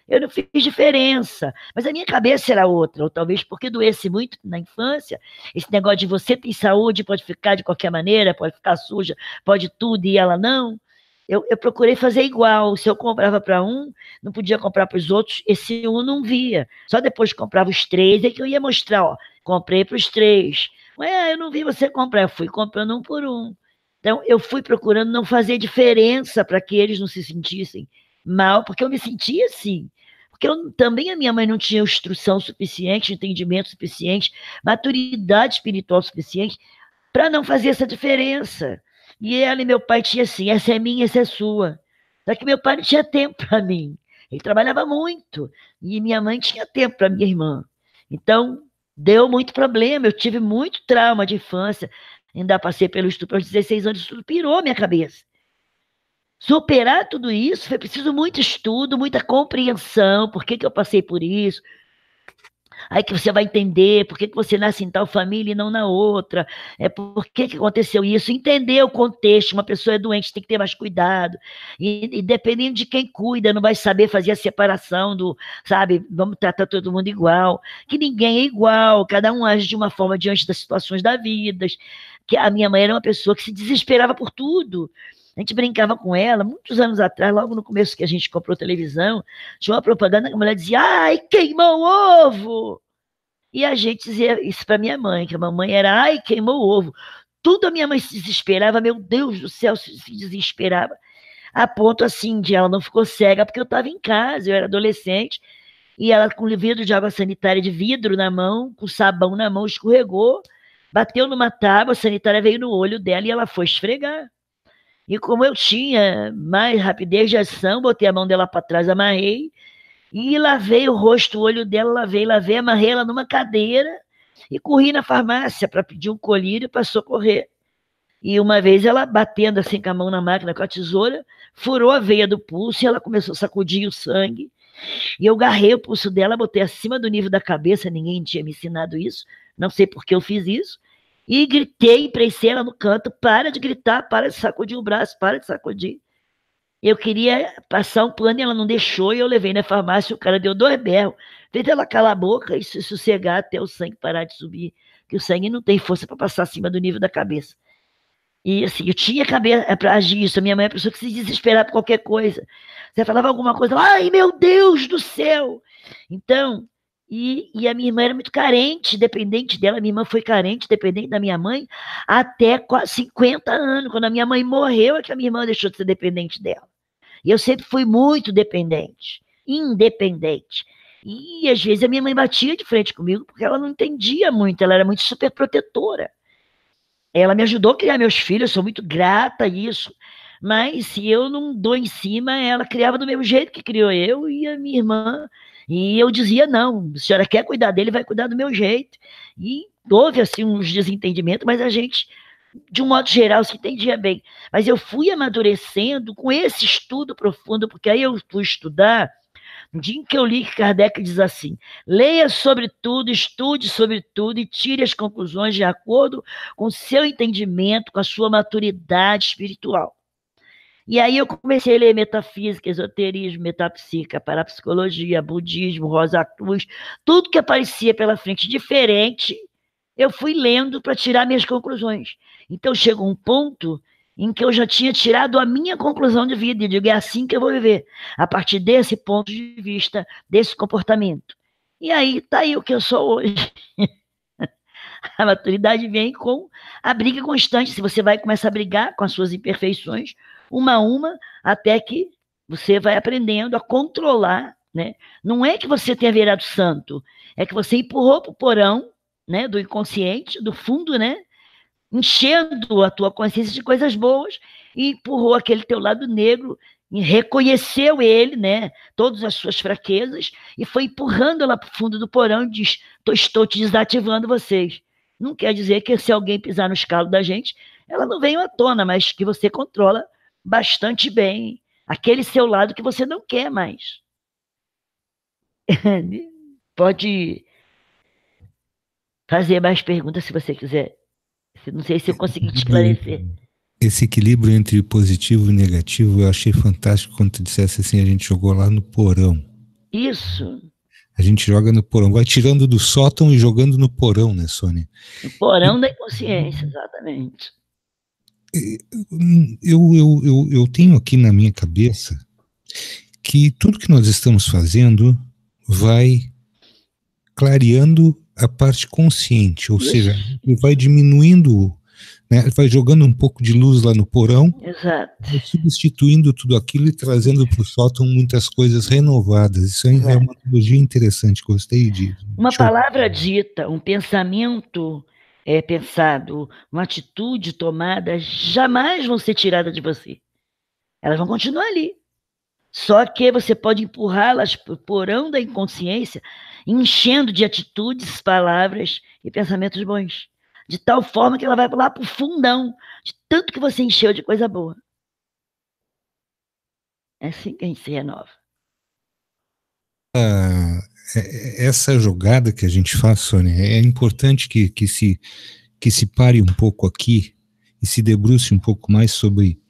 Eu não fiz diferença, mas a minha cabeça era outra, ou talvez porque doesse muito na infância, esse negócio de você tem saúde, pode ficar de qualquer maneira, pode ficar suja, pode tudo, e ela não. Eu procurei fazer igual. Se eu comprava para um, não podia comprar para os outros, esse um não via. Só depois que comprava os 3 é que eu ia mostrar, ó, comprei para os 3. Ué, eu não vi você comprar, eu fui comprando um por um. Então, eu fui procurando não fazer diferença para que eles não se sentissem mal, porque eu me sentia assim. Porque também a minha mãe não tinha instrução suficiente, entendimento suficiente, maturidade espiritual suficiente para não fazer essa diferença. E ela e meu pai tinham assim: essa é minha, essa é sua. Só que meu pai não tinha tempo para mim. Ele trabalhava muito. E minha mãe tinha tempo para minha irmã. Então, deu muito problema. Eu tive muito trauma de infância. Ainda passei pelo estupro aos 16 anos, isso tudo pirou minha cabeça. Superar tudo isso foi preciso muito estudo, muita compreensão. Por que eu passei por isso? Aí que você vai entender por que você nasce em tal família e não na outra. Por que aconteceu isso. Entender o contexto. Uma pessoa é doente, tem que ter mais cuidado. E dependendo de quem cuida, não vai saber fazer a separação do, sabe, vamos tratar todo mundo igual. Que ninguém é igual, cada um age de uma forma diante das situações da vida. Que a minha mãe era uma pessoa que se desesperava por tudo. A gente brincava com ela, muitos anos atrás, logo no começo que a gente comprou televisão, tinha uma propaganda que a mulher dizia: ai, queimou o ovo! E a gente dizia isso para minha mãe, que a mamãe era: ai, queimou o ovo. Tudo a minha mãe se desesperava, meu Deus do céu, se desesperava. A ponto assim de ela não ficou cega, porque eu estava em casa, eu era adolescente, e ela com vidro de água sanitária de vidro na mão, com sabão na mão, escorregou, bateu numa tábua, a sanitária veio no olho dela e ela foi esfregar. E como eu tinha mais rapidez de ação, botei a mão dela para trás, amarrei, e lavei o rosto, o olho dela, lavei, amarrei ela numa cadeira e corri na farmácia para pedir um colírio para socorrer. E uma vez ela, batendo assim com a mão na máquina, com a tesoura, furou a veia do pulso e ela começou a sacudir o sangue. E eu agarrei o pulso dela, botei acima do nível da cabeça, ninguém tinha me ensinado isso, não sei por que eu fiz isso. E gritei, prensei ela no canto: para de gritar, para de sacudir o braço, para de sacudir. Eu queria passar um pano e ela não deixou, e eu levei na farmácia, o cara deu 2 berros, fez ela calar a boca e se sossegar até o sangue parar de subir, que o sangue não tem força para passar acima do nível da cabeça. E assim, eu tinha cabeça para agir isso. A minha mãe é uma pessoa que se desesperava por qualquer coisa. Você falava alguma coisa: ai, meu Deus do céu! Então, e a minha irmã era muito carente, dependente dela. Minha irmã foi carente, dependente da minha mãe, até 50 anos. Quando a minha mãe morreu, é que a minha irmã deixou de ser dependente dela. E eu sempre fui muito dependente, independente. E às vezes a minha mãe batia de frente comigo, porque ela não entendia muito, ela era muito super protetora. Ela me ajudou a criar meus filhos, eu sou muito grata a isso. Mas se eu não dou em cima, ela criava do mesmo jeito que criou eu, e a minha irmã, E eu dizia, não, a senhora quer cuidar dele, vai cuidar do meu jeito. E houve, assim, uns desentendimentos, mas a gente, de um modo geral, se entendia bem. Mas eu fui amadurecendo com esse estudo profundo, porque aí eu fui estudar. No dia em que eu li que Kardec diz assim: leia sobre tudo, estude sobre tudo e tire as conclusões de acordo com o seu entendimento, com a sua maturidade espiritual. E aí eu comecei a ler metafísica, esoterismo, metafísica, parapsicologia, budismo, Rosa Cruz, tudo que aparecia pela frente diferente, eu fui lendo para tirar minhas conclusões. Então chegou um ponto em que eu já tinha tirado a minha conclusão de vida, e digo, é assim que eu vou viver, a partir desse ponto de vista, desse comportamento. E aí, tá aí o que eu sou hoje. A maturidade vem com a briga constante. Se você vai começar a brigar com as suas imperfeições, uma a uma, até que você vai aprendendo a controlar, né? Não é que você tenha virado santo, é que você empurrou para o porão, né, do inconsciente, do fundo, né, enchendo a tua consciência de coisas boas e empurrou aquele teu lado negro, e reconheceu ele, né, todas as suas fraquezas, e foi empurrando ela para o fundo do porão e diz: estou te desativando vocês. Não quer dizer que se alguém pisar no escalo da gente, ela não venha à tona, mas que você controla bastante bem aquele seu lado que você não quer mais. Pode fazer mais perguntas se você quiser. Não sei se eu consegui te esclarecer. Esse equilíbrio entre positivo e negativo eu achei fantástico quando tu dissesse assim, a gente jogou lá no porão. Isso. A gente joga no porão, vai tirando do sótão e jogando no porão, né, Sônia? No porão da inconsciência, exatamente. Eu tenho aqui na minha cabeça que tudo que nós estamos fazendo vai clareando a parte consciente, ou seja, vai diminuindo, né, vai jogando um pouco de luz lá no porão, exato, substituindo tudo aquilo e trazendo para o sótão muitas coisas renovadas. Isso é uma analogia interessante, gostei de... Uma palavra dita, um pensamento pensado, uma atitude tomada, jamais vão ser tiradas de você. Elas vão continuar ali. Só que você pode empurrá-las para o porão da inconsciência, enchendo de atitudes, palavras e pensamentos bons. De tal forma que ela vai lá para o fundão, de tanto que você encheu de coisa boa. É assim que a gente se renova. Essa jogada que a gente faz, Sônia, é importante que se pare um pouco aqui e se debruce um pouco mais sobre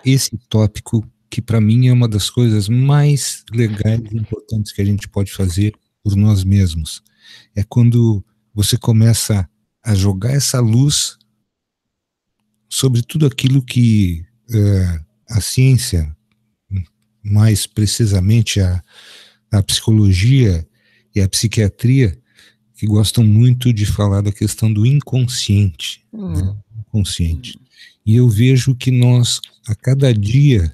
esse tópico, que para mim é uma das coisas mais legais e importantes que a gente pode fazer por nós mesmos. É quando você começa a jogar essa luz sobre tudo aquilo que a ciência, mais precisamente a psicologia e a psiquiatria, que gostam muito de falar da questão do inconsciente. Né? Inconsciente. E eu vejo que nós, a cada dia,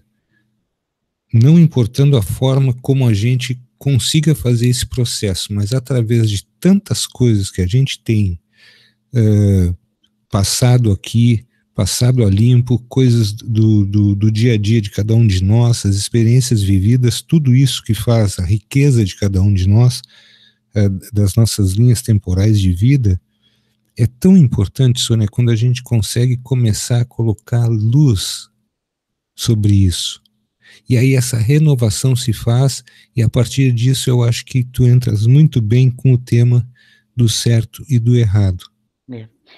não importando a forma como a gente consiga fazer esse processo, mas através de tantas coisas que a gente tem passado aqui, passado a limpo, coisas do dia a dia de cada um de nós, as experiências vividas, tudo isso que faz a riqueza de cada um de nós, das nossas linhas temporais de vida, é tão importante, Sônia, quando a gente consegue começar a colocar luz sobre isso. E aí essa renovação se faz, e a partir disso eu acho que tu entras muito bem com o tema do certo e do errado.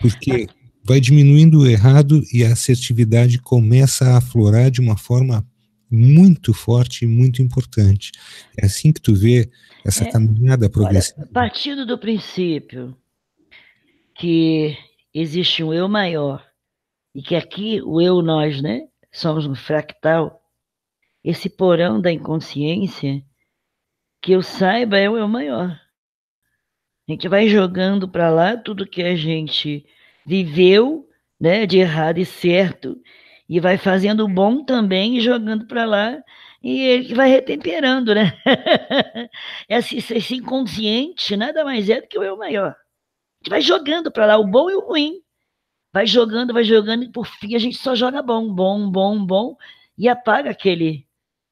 Porque vai diminuindo o errado e a assertividade começa a aflorar de uma forma muito forte e muito importante. É assim que tu vê essa caminhada progressiva. Olha, partindo do princípio que existe um eu maior e que aqui o eu, nós, né, somos um fractal, esse porão da inconsciência, que eu saiba, é o eu maior. A gente vai jogando para lá tudo que a gente viveu, né, de errado e certo, e vai fazendo bom também e jogando para lá, e ele vai retemperando, né? Esse inconsciente nada mais é do que o eu maior. A gente vai jogando para lá o bom e o ruim. Vai jogando, e por fim a gente só joga bom, e apaga aquele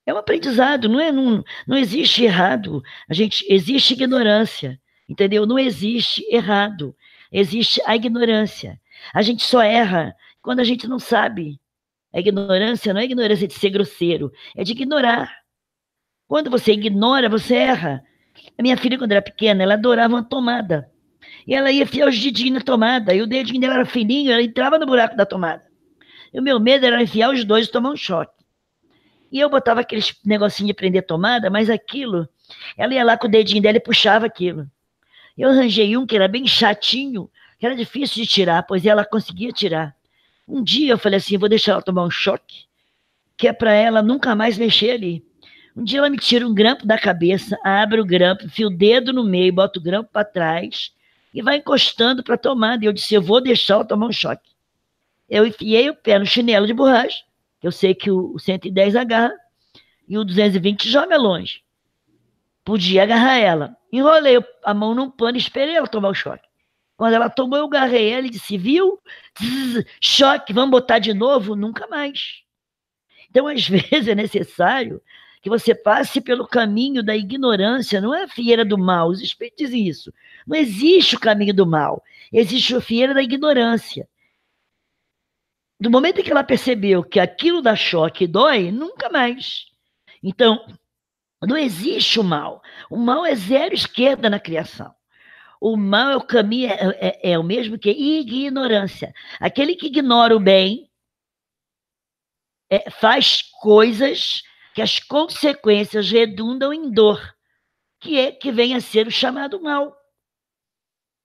É um aprendizado, não existe errado. Existe ignorância, entendeu? Não existe errado. Existe a ignorância. A gente só erra quando a gente não sabe. A ignorância não é ignorância de ser grosseiro, é de ignorar. Quando você ignora, você erra. A minha filha, quando era pequena, ela adorava uma tomada. E ela ia enfiar os dedinhos na tomada. E o dedinho dela era fininho, ela entrava no buraco da tomada. E o meu medo era enfiar os dois e tomar um choque. E eu botava aqueles negocinho de prender tomada, mas aquilo, ela ia lá com o dedinho dela e puxava aquilo. Eu arranjei um que era bem chatinho, que era difícil de tirar, pois ela conseguia tirar. Um dia eu falei assim, vou deixar ela tomar um choque, que é para ela nunca mais mexer ali. Um dia ela me tira um grampo da cabeça, abre o grampo, enfia o dedo no meio, bota o grampo para trás e vai encostando para a tomada. E eu disse, eu vou deixar ela tomar um choque. Eu enfiei o pé no chinelo de borracha, eu sei que o 110 agarra e o 220 joga longe. Podia agarrar ela. Enrolei a mão num pano e esperei ela tomar o choque. Quando ela tomou, eu agarrei ela e disse, viu? Choque, vamos botar de novo? Nunca mais. Então, às vezes, é necessário que você passe pelo caminho da ignorância, não é a fieira do mal, os espíritos dizem isso. Não existe o caminho do mal, existe a fieira da ignorância. Do momento em que ela percebeu que aquilo dá choque e dói, nunca mais. Então, não existe o mal. O mal é zero esquerda na criação. O mal é o caminho, é o mesmo que ignorância. Aquele que ignora o bem faz coisas que as consequências redundam em dor, que vem a ser o chamado mal.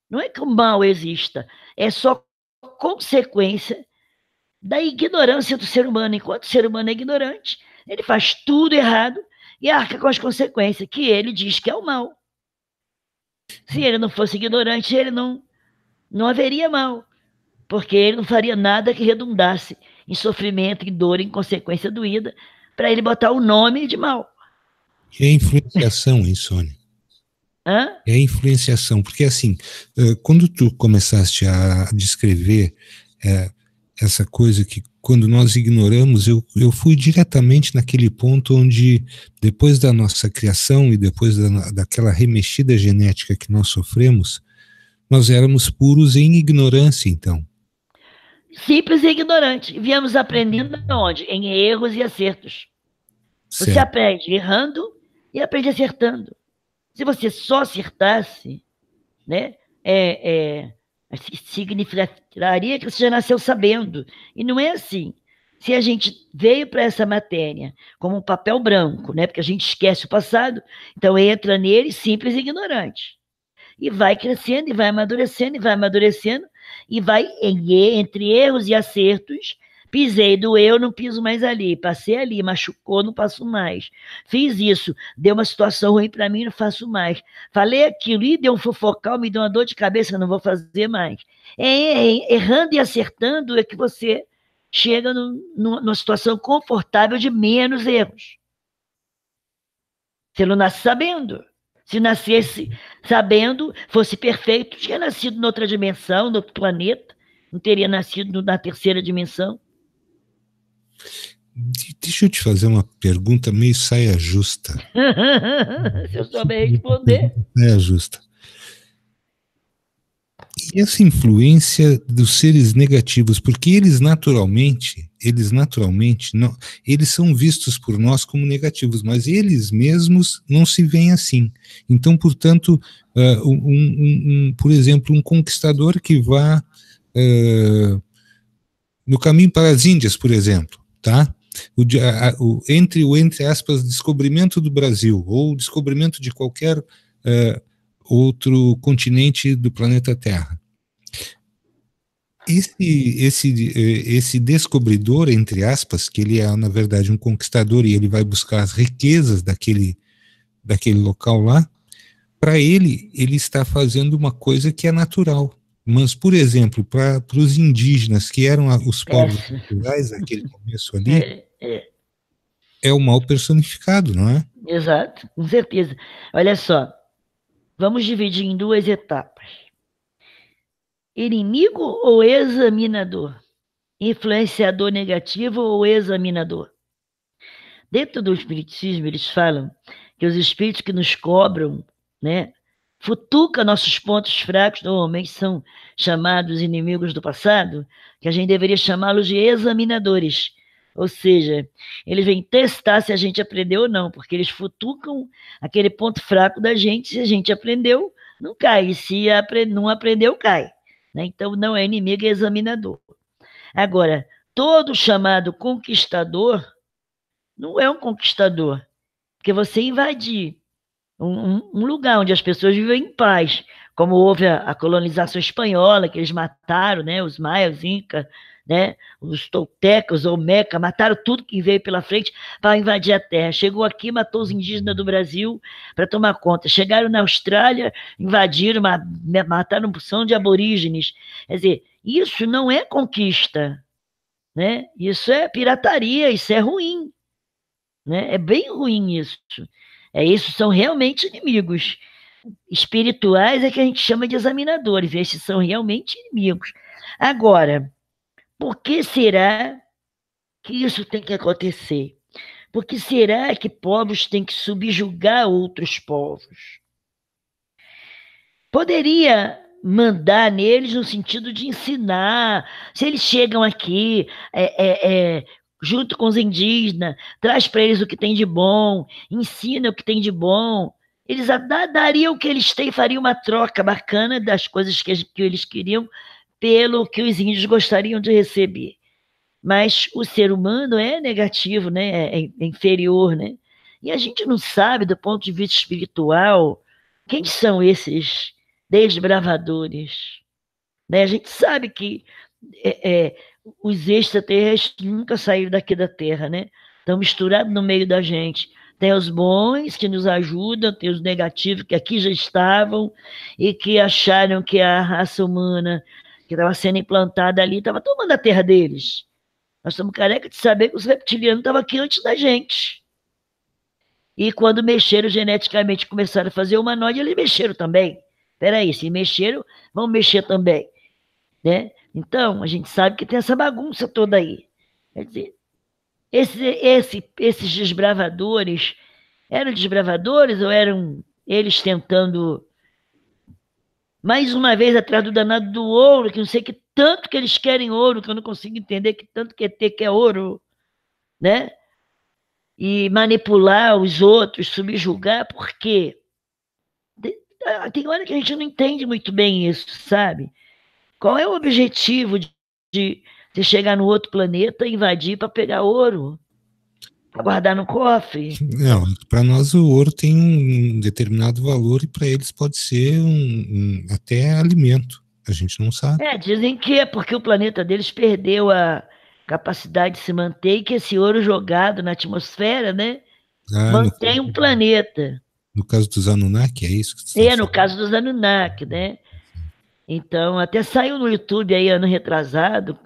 Não é que o mal exista, é só consequência da ignorância do ser humano. Enquanto o ser humano é ignorante, ele faz tudo errado e arca com as consequências, que ele diz que é o mal. Se ele não fosse ignorante, ele não haveria mal, porque ele não faria nada que redundasse em sofrimento, em dor, em consequência doída, para ele botar o nome de mal. É influenciação, hein, Sônia? Hã? É influenciação, porque assim, quando tu começaste a descrever essa coisa que quando nós ignoramos, eu fui diretamente naquele ponto onde, depois da nossa criação e depois daquela remexida genética que nós sofremos, nós éramos puros em ignorância, então. Simples e ignorante. Viemos aprendendo onde? Em erros e acertos. Certo. Você aprende errando e aprende acertando. Se você só acertasse, né, significaria que você já nasceu sabendo. E não é assim. Se a gente veio para essa matéria como um papel branco, né, porque a gente esquece o passado, então entra nele simples e ignorante. E vai crescendo, e vai amadurecendo, e vai amadurecendo, e vai entre erros e acertos. Pisei, doeu, não piso mais ali. Passei ali, machucou, não passo mais. Fiz isso, deu uma situação ruim para mim, não faço mais. Falei aquilo, e deu um fofocal, me deu uma dor de cabeça, não vou fazer mais. Errando e acertando é que você chega numa situação confortável de menos erros. Você não nasce sabendo. Se nascesse sabendo, fosse perfeito, tinha nascido noutra dimensão, no outro planeta, não teria nascido na terceira dimensão. Deixa eu te fazer uma pergunta meio saia justa. Se eu souber responder. Saia justa. E essa influência dos seres negativos, porque eles naturalmente, não, eles são vistos por nós como negativos, mas eles mesmos não se veem assim. Então, portanto, por exemplo, um conquistador que vá no caminho para as Índias, por exemplo, tá? Entre aspas, descobrimento do Brasil, ou descobrimento de qualquer outro continente do planeta Terra. Esse descobridor, entre aspas, que ele é, na verdade, um conquistador e ele vai buscar as riquezas daquele local lá, para ele está fazendo uma coisa que é natural. Mas, por exemplo, para os indígenas, que eram os povos naturais daquele começo ali, é o mal personificado, não é? Exato, com certeza. Olha só, vamos dividir em duas etapas. Inimigo ou examinador? Influenciador negativo ou examinador? Dentro do espiritismo, eles falam que os espíritos que nos cobram, né, futuca nossos pontos fracos, normalmente são chamados inimigos do passado, que a gente deveria chamá-los de examinadores. Ou seja, eles vêm testar se a gente aprendeu ou não, porque eles futucam aquele ponto fraco da gente. Se a gente aprendeu, não cai. E se não aprendeu, cai. Né? Então, não é inimigo, é examinador. Agora, todo chamado conquistador não é um conquistador, porque você invadir um lugar onde as pessoas vivem em paz, como houve a colonização espanhola, que eles mataram, né, os maias, os incas, né, os toltecas, os olmecas, mataram tudo que veio pela frente para invadir a terra. Chegou aqui, matou os indígenas do Brasil para tomar conta. Chegaram na Austrália, invadiram, mataram uma porção de aborígenes. Quer dizer, isso não é conquista, né? Isso é pirataria, isso é ruim, né? É bem ruim isso. Isso são realmente inimigos. Espirituais é que a gente chama de examinadores, esses são realmente inimigos. Agora, por que será que isso tem que acontecer? Por que será que povos têm que subjugar outros povos? Poderia mandar neles no sentido de ensinar. Se eles chegam aqui junto com os indígenas, traz para eles o que tem de bom, ensina o que tem de bom. Eles dariam o que eles têm, fariam uma troca bacana das coisas que eles queriam pelo que os índios gostariam de receber. Mas o ser humano é negativo, né? É inferior, né? E a gente não sabe, do ponto de vista espiritual, quem são esses desbravadores, né? A gente sabe que os extraterrestres nunca saíram daqui da Terra, né? Estão misturados no meio da gente. Tem os bons que nos ajudam, tem os negativos que aqui já estavam e que acharam que a raça humana que estava sendo implantada ali estava tomando a terra deles. Nós estamos careca de saber que os reptilianos estavam aqui antes da gente. E quando mexeram geneticamente, começaram a fazer humanoide, eles mexeram também. Peraí, se mexeram, vão mexer também, né? Então, a gente sabe que tem essa bagunça toda aí. Quer dizer, esses desbravadores, eram desbravadores ou eram eles tentando, mais uma vez, atrás do danado do ouro, que não sei que tanto que eles querem ouro, que eu não consigo entender que tanto que é ouro, né? E manipular os outros, subjugar, por quê? Tem hora que a gente não entende muito bem isso, sabe? Qual é o objetivo de chegar no outro planeta e invadir para pegar ouro? Para guardar no cofre? Não, para nós o ouro tem um determinado valor e para eles pode ser até alimento. A gente não sabe. Dizem que é porque o planeta deles perdeu a capacidade de se manter e que esse ouro jogado na atmosfera, né, mantém um planeta. No caso dos Anunnaki, é isso que você está falando? No caso dos Anunnaki, né? Então, até saiu no YouTube aí, ano retrasado,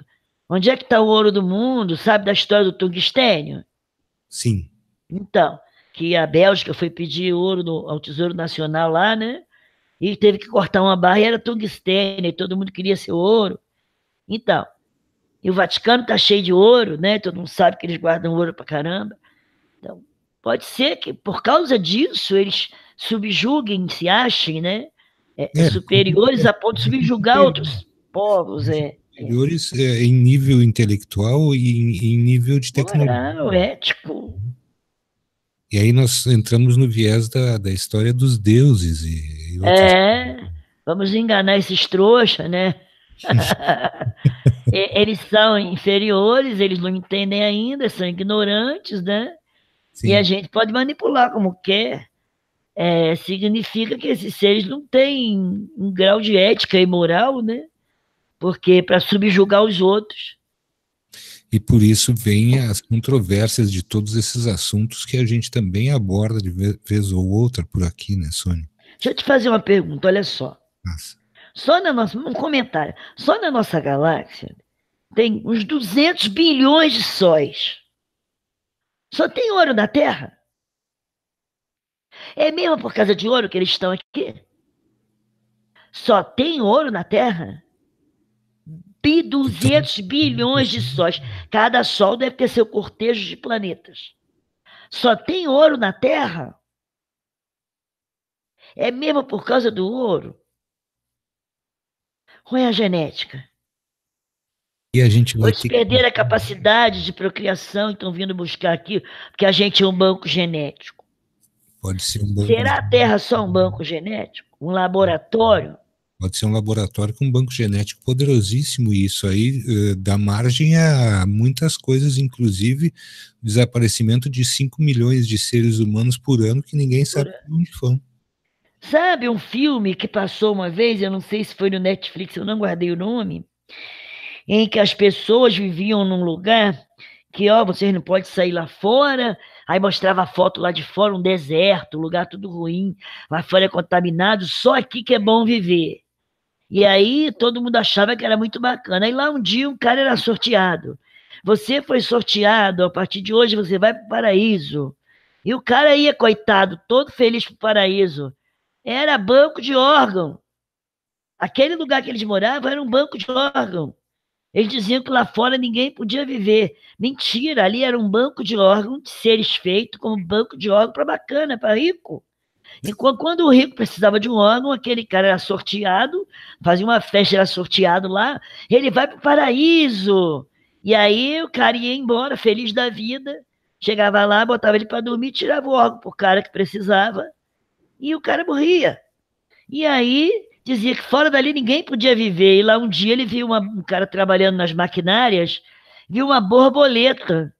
onde é que está o ouro do mundo, sabe da história do tungstênio? Sim. Então, que a Bélgica foi pedir ouro ao Tesouro Nacional lá, né? E teve que cortar uma barra e era tungstênio, e todo mundo queria seu ouro. Então, e o Vaticano está cheio de ouro, né? Todo mundo sabe que eles guardam ouro pra caramba. Então, pode ser que por causa disso eles subjuguem, se achem, né? Superiores a ponto de subjugar outros povos. Superiores em nível intelectual e em nível de tecnologia. Moral, ético. E aí nós entramos no viés da história dos deuses e outros. Vamos enganar esses trouxas, né? Eles são inferiores, eles não entendem ainda, são ignorantes, né? Sim. E a gente pode manipular como quer. Significa que esses seres não têm um grau de ética e moral, né? Porque para subjugar os outros. E por isso vem as controvérsias de todos esses assuntos que a gente também aborda de vez ou outra por aqui, né, Sônia? Deixa eu te fazer uma pergunta, olha só. Nossa. Um comentário. Só na nossa galáxia tem uns 200 bilhões de sóis. Só tem ouro na Terra? É mesmo por causa de ouro que eles estão aqui? Só tem ouro na Terra? 200 bilhões de sóis. Cada sol deve ter seu cortejo de planetas. Só tem ouro na Terra? É mesmo por causa do ouro? Ou é a genética? E a gente vai Eles ter que... perderam a capacidade de procriação e estão vindo buscar aqui, porque a gente é um banco genético. Pode ser um banco... Será a Terra só um banco genético? Um laboratório? Pode ser um laboratório com um banco genético poderosíssimo, e isso aí dá margem a muitas coisas, inclusive o desaparecimento de 5 milhões de seres humanos por ano que ninguém sabe onde foram. Sabe um filme que passou uma vez, eu não sei se foi no Netflix, eu não guardei o nome, em que as pessoas viviam num lugar que, ó, vocês não podem sair lá fora, aí mostrava a foto lá de fora, um deserto, um lugar tudo ruim, lá fora é contaminado, só aqui que é bom viver. E aí todo mundo achava que era muito bacana. Aí lá um dia um cara era sorteado. Você foi sorteado, a partir de hoje você vai para o paraíso. E o cara ia, coitado, todo feliz para o paraíso. Era banco de órgão. Aquele lugar que eles moravam era um banco de órgão. Eles diziam que lá fora ninguém podia viver. Mentira, ali era um banco de órgão de seres feitos como banco de órgão para bacana, para rico. E quando o rico precisava de um órgão, aquele cara era sorteado, fazia uma festa, era sorteado lá, ele vai para o paraíso. E aí o cara ia embora, feliz da vida, chegava lá, botava ele para dormir, tirava o órgão para o cara que precisava, e o cara morria. E aí dizia que fora dali ninguém podia viver. E lá um dia ele viu um cara trabalhando nas maquinárias, viu uma borboleta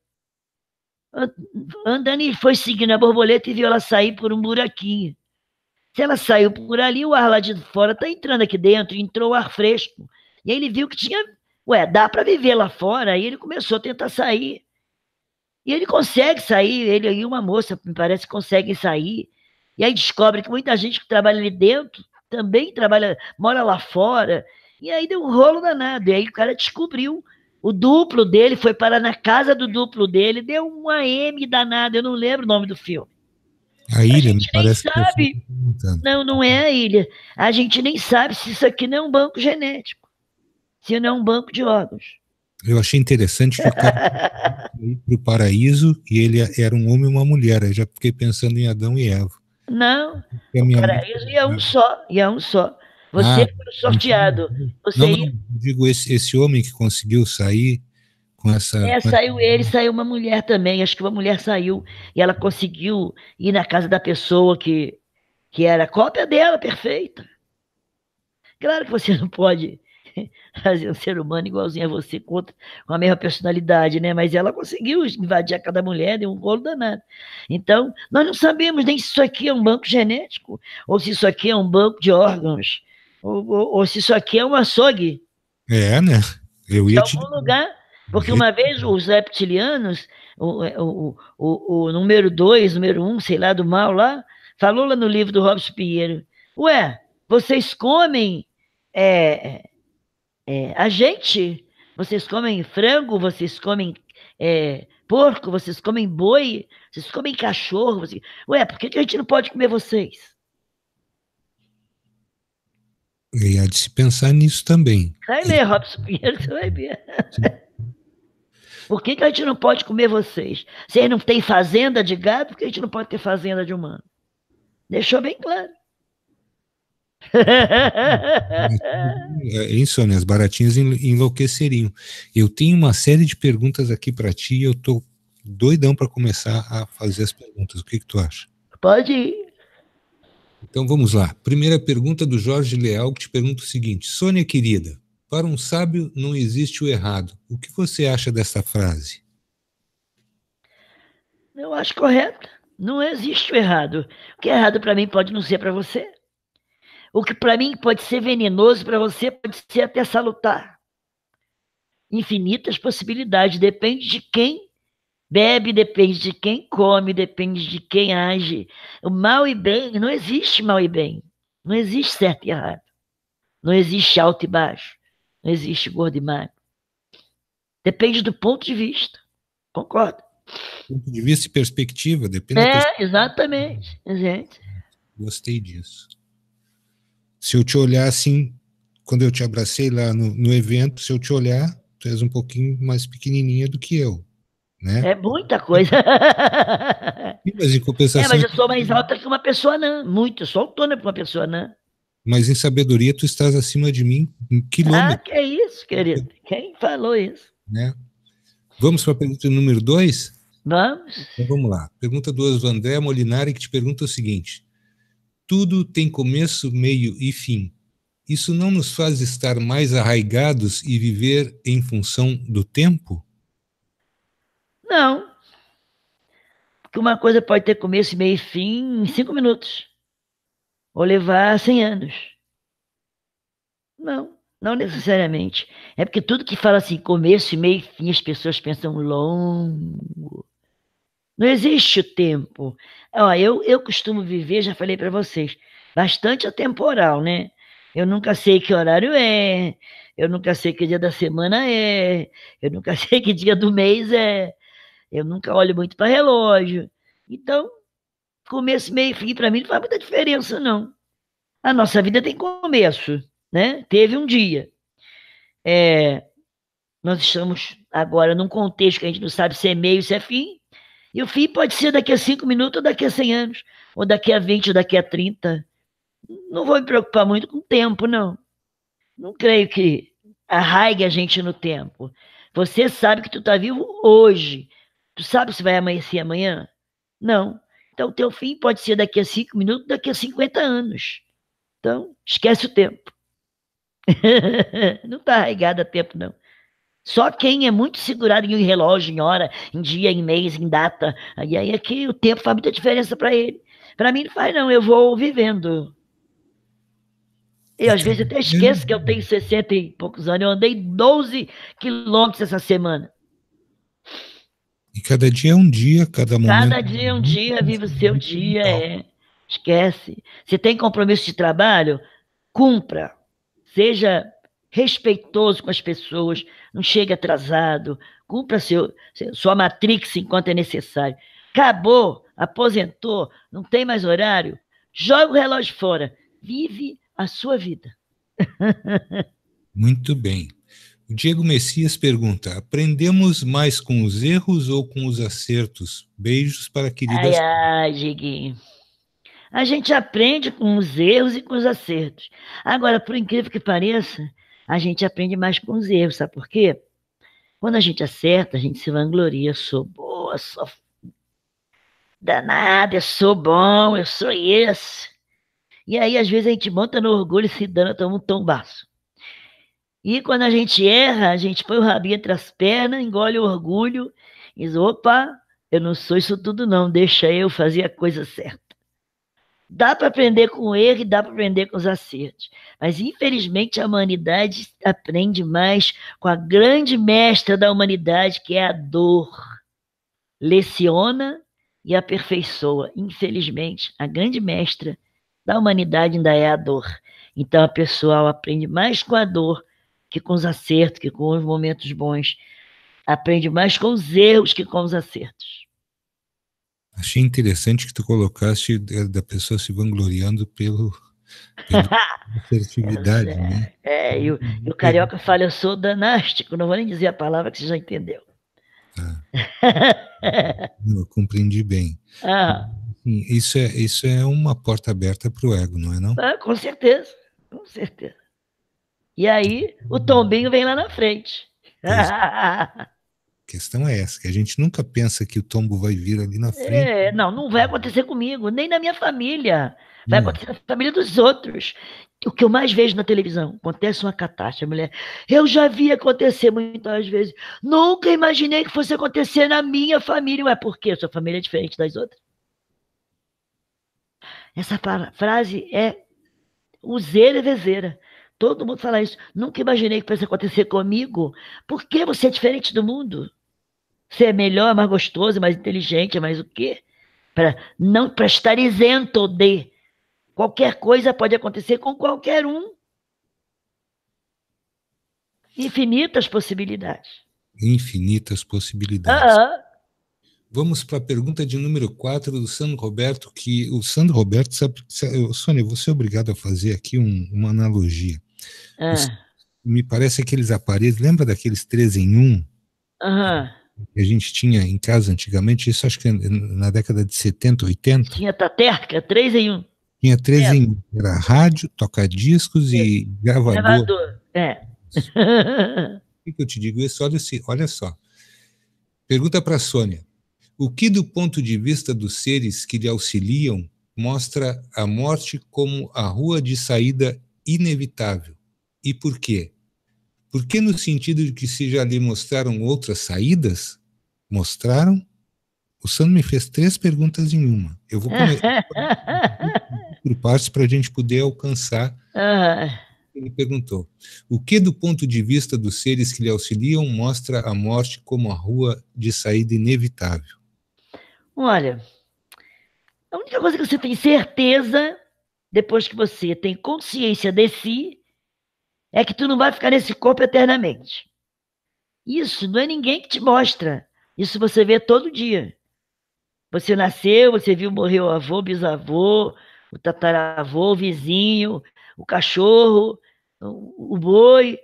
andando, e foi seguindo a borboleta e viu ela sair por um buraquinho. Se ela saiu por ali, o ar lá de fora está entrando aqui dentro, entrou o ar fresco. E aí ele viu que tinha, dá para viver lá fora. Aí ele começou a tentar sair. E ele consegue sair, ele e uma moça, me parece, conseguem sair. E aí descobre que muita gente que trabalha ali dentro também trabalha, mora lá fora. E aí deu um rolo danado. E aí o cara descobriu. O duplo dele foi parar na casa do duplo dele, deu um AM danado. Eu não lembro o nome do filme. A ilha, me gente nem parece que sabe. Não, não é a ilha. A gente nem sabe se isso aqui não é um banco genético, se não é um banco de órgãos. Eu achei interessante que o cara foi para o paraíso e ele era um homem e uma mulher. Eu já fiquei pensando em Adão e Eva. Não, o paraíso é um só, e é um só. Você foi sorteado. Você não, digo esse homem que conseguiu sair com essa... saiu ele, saiu uma mulher também. Acho que uma mulher saiu e ela conseguiu ir na casa da pessoa que era cópia dela, perfeita. Claro que você não pode fazer um ser humano igualzinho a você, com a mesma personalidade, né? Mas ela conseguiu invadir a cada mulher, deu um rolo danado. Então, nós não sabemos nem se isso aqui é um banco genético, ou se isso aqui é um banco de órgãos, ou se isso aqui é um açougue. É, né? Eu ia de algum lugar, porque uma vez os reptilianos, o número 2, número 1, sei lá, do mal lá, falou lá no livro do Robson Pinheiro, vocês comem a gente? Vocês comem frango? Vocês comem porco? Vocês comem boi? Vocês comem cachorro? Por que a gente não pode comer vocês? E há de se pensar nisso também. Vai ler Robson Pinheiro, você vai ver. Por que a gente não pode comer vocês? Vocês não têm fazenda de gado, por que a gente não pode ter fazenda de humano? Deixou bem claro. Hein, Sônia? As baratinhas enlouqueceriam. Eu tenho uma série de perguntas aqui para ti e eu tô doidão para começar a fazer as perguntas. O que tu acha? Pode ir. Então vamos lá. Primeira pergunta do Jorge Leal, que te pergunta o seguinte: Sônia querida, para um sábio não existe o errado. O que você acha dessa frase? Eu acho correto. Não existe o errado. O que é errado para mim pode não ser para você. O que para mim pode ser venenoso para você pode ser até salutar. Infinitas possibilidades. Depende de quem bebe, depende de quem come, depende de quem age. O mal e bem, não existe mal e bem. Não existe certo e errado. Não existe alto e baixo. Não existe gordo e magro. Depende do ponto de vista. Concordo? Ponto de vista e perspectiva, depende da perspectiva. Exatamente. Gente. Gostei disso. Se eu te olhar assim, quando eu te abracei lá no evento, se eu te olhar, tu és um pouquinho mais pequenininha do que eu. né? É muita coisa. Mas em compensação... mas eu sou mais alta que uma pessoa anã. Muito, eu sou autônoma para uma pessoa anã. Mas em sabedoria tu estás acima de mim em quilômetros. Que é isso, querido. Quem falou isso? Né? Vamos para a pergunta número 2? Vamos. Então vamos lá. Pergunta 2 do André Molinari, que te pergunta o seguinte: tudo tem começo, meio e fim. Isso não nos faz estar mais arraigados e viver em função do tempo? Não. Porque uma coisa pode ter começo, meio e fim em 5 minutos. Ou levar 100 anos. Não necessariamente. É porque tudo que fala assim, começo, meio e fim, as pessoas pensam longo. Não existe o tempo. Eu costumo viver, já falei para vocês, bastante atemporal, né? Eu nunca sei que horário é, eu nunca sei que dia da semana é, eu nunca sei que dia do mês é, eu nunca olho muito para relógio. Então, começo, meio e fim, para mim não faz muita diferença, não. A nossa vida tem começo, né? Teve um dia. Nós estamos agora num contexto que a gente não sabe se é meio, se é fim, e o fim pode ser daqui a 5 minutos, ou daqui a 100 anos, ou daqui a 20, ou daqui a 30. Não vou me preocupar muito com o tempo, não. Não creio que arraigue a gente no tempo. Você sabe que tu está vivo hoje. Tu sabe se vai amanhecer amanhã? Não. Então, o teu fim pode ser daqui a 5 minutos, daqui a 50 anos. Então, esquece o tempo. Não está arraigado a tempo, não. Só quem é muito segurado em relógio, em hora, em dia, em mês, em data, aí é que o tempo faz muita diferença para ele. Para mim não faz, não. Eu vou vivendo. Eu, às vezes, até esqueço que eu tenho 60 e poucos anos. Eu andei 12 quilômetros essa semana. E cada dia é um dia, cada momento... Cada dia é um dia, vive o seu dia, Esquece. Se tem compromisso de trabalho, cumpra. Seja respeitoso com as pessoas, não chegue atrasado, cumpra sua matrix enquanto é necessário. Acabou, aposentou, não tem mais horário, joga o relógio fora, vive a sua vida. Muito bem. O Diego Messias pergunta: aprendemos mais com os erros ou com os acertos? Beijos para a querida... Ai, Dieguinho. A gente aprende com os erros e com os acertos. Agora, por incrível que pareça, a gente aprende mais com os erros, sabe por quê? Quando a gente acerta, a gente se vangloria. Eu sou boa, sou danada, eu sou bom, eu sou esse. E aí, às vezes, a gente monta no orgulho e se dana, toma um tombaço. E quando a gente erra, a gente põe o rabinho entre as pernas, engole o orgulho e diz: opa, eu não sou isso tudo não, deixa eu fazer a coisa certa. Dá para aprender com o erro e dá para aprender com os acertos. Mas, infelizmente, a humanidade aprende mais com a grande mestra da humanidade, que é a dor. Leciona e aperfeiçoa. Infelizmente, a grande mestra da humanidade ainda é a dor. Então, a pessoa aprende mais com a dor que com os acertos, que com os momentos bons. Aprende mais com os erros que com os acertos. Achei interessante que tu colocaste da pessoa se vangloriando pela assertividade, né? E o carioca fala: eu sou danástico, não vou nem dizer a palavra que você já entendeu. Eu compreendi bem. Isso é uma porta aberta para o ego, não é não? Com certeza, com certeza. E aí, o tombinho vem lá na frente. A questão é essa, que a gente nunca pensa que o tombo vai vir ali na frente. Não vai acontecer comigo, nem na minha família. Vai acontecer na família dos outros. O que eu mais vejo na televisão, acontece uma catástrofe, mulher. Eu já vi acontecer muitas vezes. Nunca imaginei que fosse acontecer na minha família. Ué, por quê? Sua família é diferente das outras? Essa frase é useira e vezeira. Todo mundo fala isso. Nunca imaginei que fosse acontecer comigo. Por que você é diferente do mundo? Você é melhor, mais gostoso, mais inteligente, mais o quê? Para estar isento de qualquer coisa pode acontecer com qualquer um. Infinitas possibilidades. Infinitas possibilidades. Vamos para a pergunta de número 4 do Sandro Roberto, que o Sandro Roberto sabe, Sônia, você é obrigado a fazer aqui uma analogia. Me parece aqueles aparelhos, lembra daqueles 3 em 1? que a gente tinha em casa antigamente, isso acho que na década de 70, 80. Tinha taterca, 3 em 1. Tinha 3 em 1. Era rádio, toca-discos e gravador. Gravador, é. Por que eu te digo isso? Olha só. Pergunta para a Sônia. O que, do ponto de vista dos seres que lhe auxiliam, mostra a morte como a rua de saída inevitável? E por quê? Por que no sentido de que se já lhe mostraram outras saídas? Mostraram? O Sandro me fez 3 perguntas em uma. Eu vou começar por partes para a gente poder alcançar. Ele perguntou: o que, do ponto de vista dos seres que lhe auxiliam, mostra a morte como a rua de saída inevitável? Olha, a única coisa que você tem certeza, depois que você tem consciência de si, é que tu não vai ficar nesse corpo eternamente. Isso não é ninguém que te mostra. Isso você vê todo dia. Você nasceu, você viu morrer o avô, bisavô, o tataravô, o vizinho, o cachorro, o boi.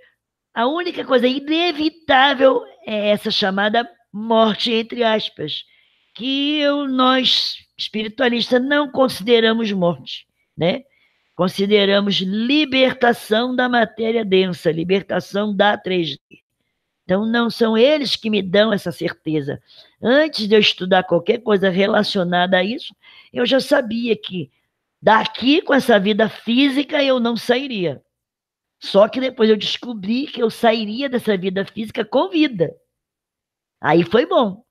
A única coisa inevitável é essa chamada morte, entre aspas, que nós, espiritualistas, não consideramos morte, né? Consideramos libertação da matéria densa, libertação da 3D. Então, não são eles que me dão essa certeza. Antes de eu estudar qualquer coisa relacionada a isso, eu já sabia que daqui, com essa vida física, eu não sairia. Só que depois eu descobri que eu sairia dessa vida física com vida. Aí foi bom.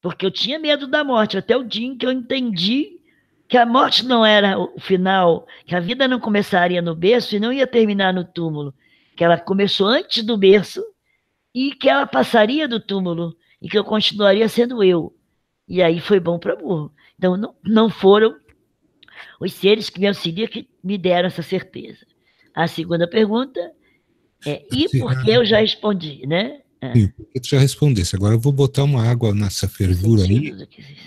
Porque eu tinha medo da morte, até o dia em que eu entendi que a morte não era o final, que a vida não começaria no berço e não ia terminar no túmulo, que ela começou antes do berço e que ela passaria do túmulo e que eu continuaria sendo eu. E aí foi bom para burro. Então, não foram os seres que me auxiliam que me deram essa certeza. A segunda pergunta é, e por que eu já respondi, né? Sim, porque tu já respondesse. Agora eu vou botar uma água nessa fervura aí,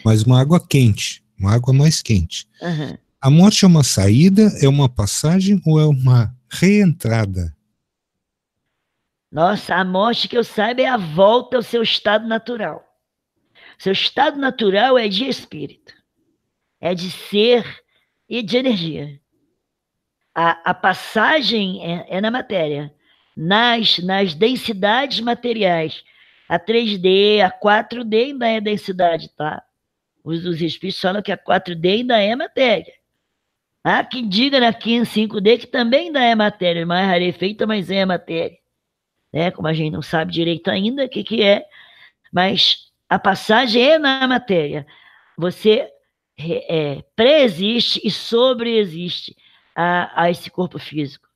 mas uma água quente, uma água mais quente. Uhum. A morte é uma saída, é uma passagem ou é uma reentrada? Nossa, a morte, que eu saiba, é a volta ao seu estado natural. Seu estado natural é de espírito, é de ser e de energia. A passagem é na matéria, nas densidades materiais. A 3D, a 4D ainda é densidade, tá? Os espíritos falam que a 4D ainda é matéria. Há quem diga na 5D que também ainda é matéria, mais rarefeita, mas é matéria. Né? Como a gente não sabe direito ainda o que é, mas a passagem é na matéria. Você pré-existe e sobreexiste a esse corpo físico.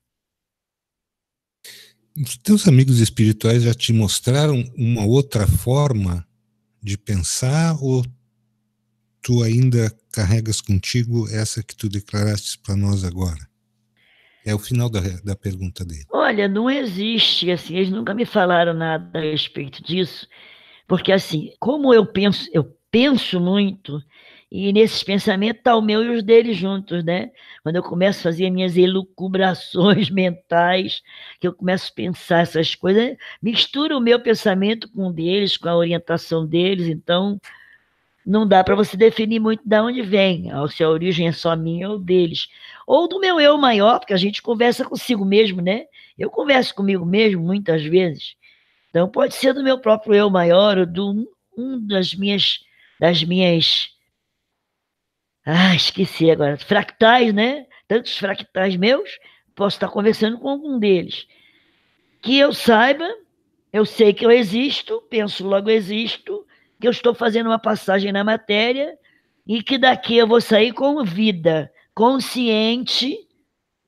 Os teus amigos espirituais já te mostraram uma outra forma de pensar ou tu ainda carregas contigo essa que tu declaraste para nós agora? É o final da pergunta dele. Olha, não existe, assim, eles nunca me falaram nada a respeito disso, porque assim, como eu penso muito, e nesses pensamentos tá o meu e os deles juntos, né? Quando eu começo a fazer minhas elucubrações mentais, que eu começo a pensar essas coisas, mistura o meu pensamento com o deles, com a orientação deles, então não dá para você definir muito de onde vem, se a origem é só minha ou deles. Ou do meu eu maior, porque a gente conversa consigo mesmo, né? Eu converso comigo mesmo muitas vezes. Então pode ser do meu próprio eu maior, ou de das minhas esqueci agora, fractais, né? Tantos fractais meus, posso estar conversando com algum deles. Que eu saiba, eu sei que eu existo, penso logo existo, que eu estou fazendo uma passagem na matéria e que daqui eu vou sair com vida, consciente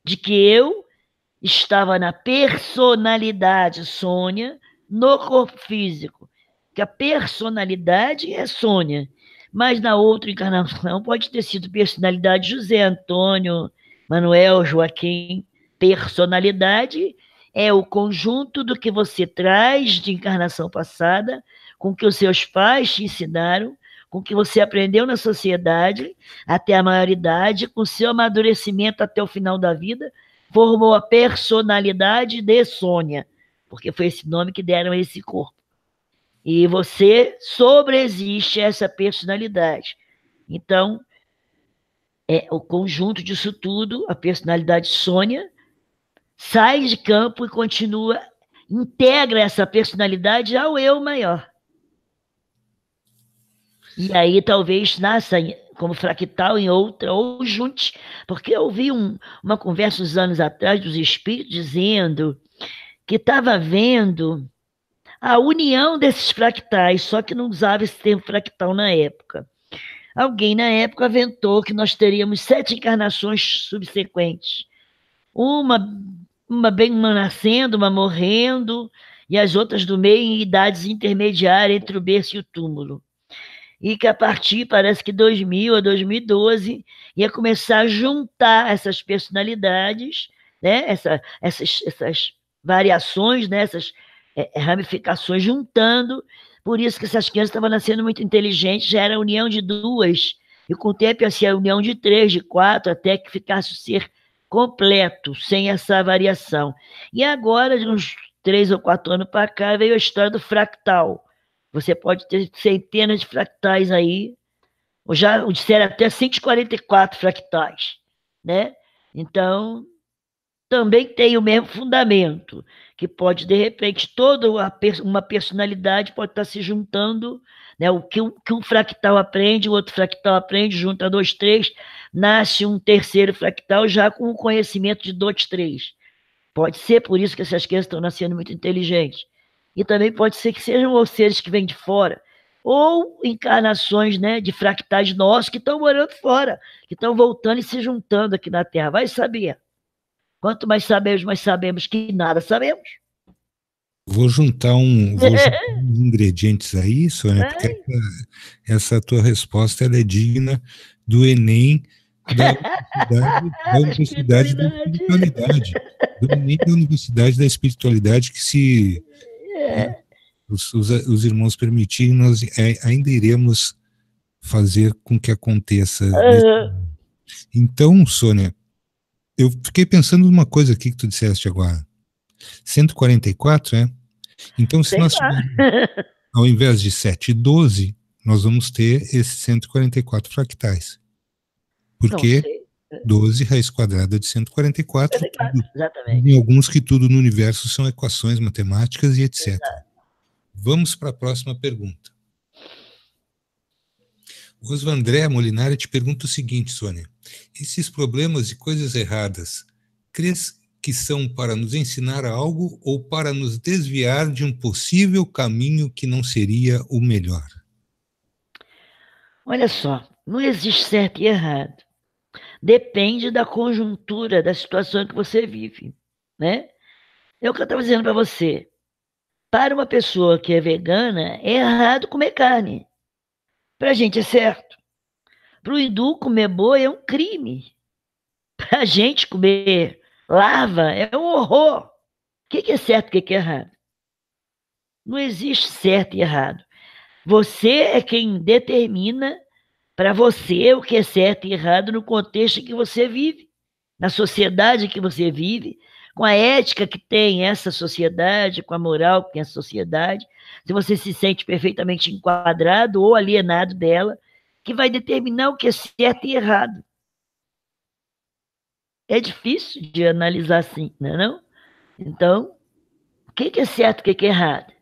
de que eu estava na personalidade Sônia, no corpo físico. Que a personalidade é Sônia, mas na outra encarnação pode ter sido personalidade José Antônio, Manuel, Joaquim. Personalidade é o conjunto do que você traz de encarnação passada, com que os seus pais te ensinaram, com que você aprendeu na sociedade, até a maioridade, com seu amadurecimento até o final da vida, formou a personalidade de Sônia, porque foi esse nome que deram a esse corpo. E você sobreexiste a essa personalidade. Então, o conjunto disso tudo, a personalidade Sônia, sai de campo e continua, integra essa personalidade ao eu maior. E aí talvez nasça como fractal em outra, ou junte, porque eu ouvi uma conversa uns anos atrás dos espíritos dizendo que estava vendo a união desses fractais, só que não usava esse termo fractal na época. Alguém na época aventou que nós teríamos 7 encarnações subsequentes. Uma nascendo, uma morrendo, e as outras do meio em idades intermediárias entre o berço e o túmulo. E que a partir, parece que 2000 a 2012, ia começar a juntar essas personalidades, né? essas variações, né? Essas ramificações juntando. Por isso que essas crianças estavam nascendo muito inteligentes, já era a união de 2, e com o tempo ia ser a união de 3, de 4, até que ficasse o ser completo, sem essa variação. E agora, de uns 3 ou 4 anos para cá, veio a história do fractal. Você pode ter centenas de fractais aí, ou já disseram até 144 fractais, né? Então, também tem o mesmo fundamento, que pode, de repente, toda uma personalidade pode estar se juntando, né? O que um fractal aprende, o outro fractal aprende, junta 2, 3, nasce um terceiro fractal já com o conhecimento de 2, 3. Pode ser por isso que essas crianças estão nascendo muito inteligentes. E também pode ser que sejam os seres que vêm de fora, ou encarnações, né, de fractais nossos que estão morando fora, que estão voltando e se juntando aqui na Terra. Vai saber. Quanto mais sabemos que nada sabemos. Vou juntar uns ingredientes aí, Sônia, porque essa tua resposta ela é digna do Enem da Universidade da Espiritualidade. Do Enem da Universidade da Espiritualidade, que se os irmãos permitirem, nós ainda iremos fazer com que aconteça. Então, Sônia, eu fiquei pensando numa coisa aqui que tu disseste agora. 144, é? Então, se nós ao invés de 7 e 12, nós vamos ter esses 144 fractais. Porque 12 raiz quadrada de 144, exatamente. Em alguns que tudo no universo são equações matemáticas e etc. Exato. Vamos para a próxima pergunta. O Osvandré Molinari te pergunta o seguinte, Sônia. Esses problemas e coisas erradas, crês que são para nos ensinar algo ou para nos desviar de um possível caminho que não seria o melhor? Olha só, não existe certo e errado. Depende da conjuntura, da situação que você vive, né? É o que eu estava dizendo para você. Para uma pessoa que é vegana, é errado comer carne. Para a gente é certo. Para o hindu, comer boi é um crime. Para a gente, comer larva é um horror. O que é certo e o que é errado? Não existe certo e errado. Você é quem determina para você o que é certo e errado no contexto em que você vive, na sociedade que você vive, com a ética que tem essa sociedade, com a moral que tem essa sociedade, se você se sente perfeitamente enquadrado ou alienado dela, que vai determinar o que é certo e errado. É difícil de analisar assim, não é não? Então, o que é certo e o que é errado?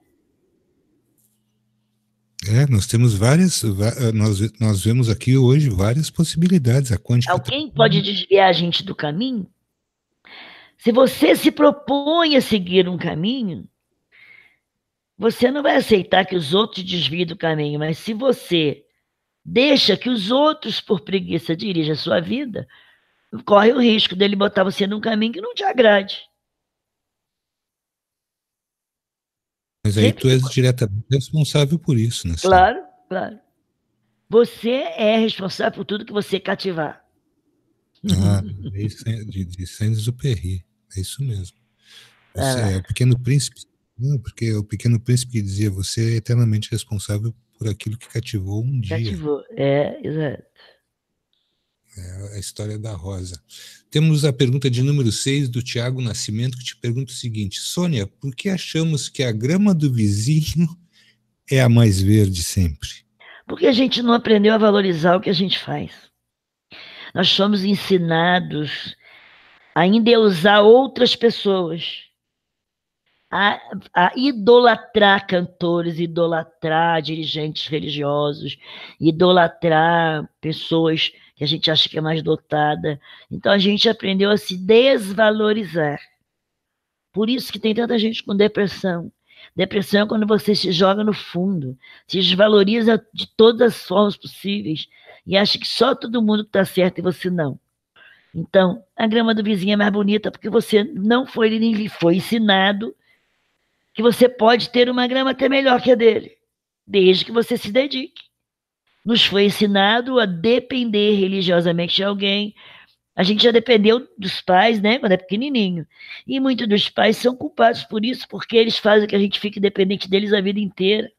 Nós temos várias, nós vemos aqui hoje várias possibilidades. A quântica. Alguém pode desviar a gente do caminho? Se você se propõe a seguir um caminho, você não vai aceitar que os outros desviem do caminho, mas se você deixa que os outros, por preguiça, dirijam a sua vida, corre o risco dele botar você num caminho que não te agrade. Mas aí tu és diretamente responsável por isso, né? Claro, claro. Você é responsável por tudo que você cativar. De Saint-Exupéry, é isso mesmo. Você é o Pequeno Príncipe, não, porque o Pequeno Príncipe dizia, você é eternamente responsável por aquilo que cativou um dia. Cativou, exato. É a história da Rosa. Temos a pergunta de número 6 do Tiago Nascimento, que te pergunta o seguinte: Sônia, por que achamos que a grama do vizinho é a mais verde sempre? Porque a gente não aprendeu a valorizar o que a gente faz. Nós somos ensinados a endeusar outras pessoas, a idolatrar cantores, idolatrar dirigentes religiosos, idolatrar pessoas que a gente acha que é mais dotada. Então a gente aprendeu a se desvalorizar. Por isso que tem tanta gente com depressão. Depressão é quando você se joga no fundo, se desvaloriza de todas as formas possíveis e acha que só todo mundo está certo e você não. Então, a grama do vizinho é mais bonita porque você não foi ensinado que você pode ter uma grama até melhor que a dele, desde que você se dedique. Nos foi ensinado a depender religiosamente de alguém. A gente já dependeu dos pais, né, quando é pequenininho. E muitos dos pais são culpados por isso, porque eles fazem que a gente fique dependente deles a vida inteira.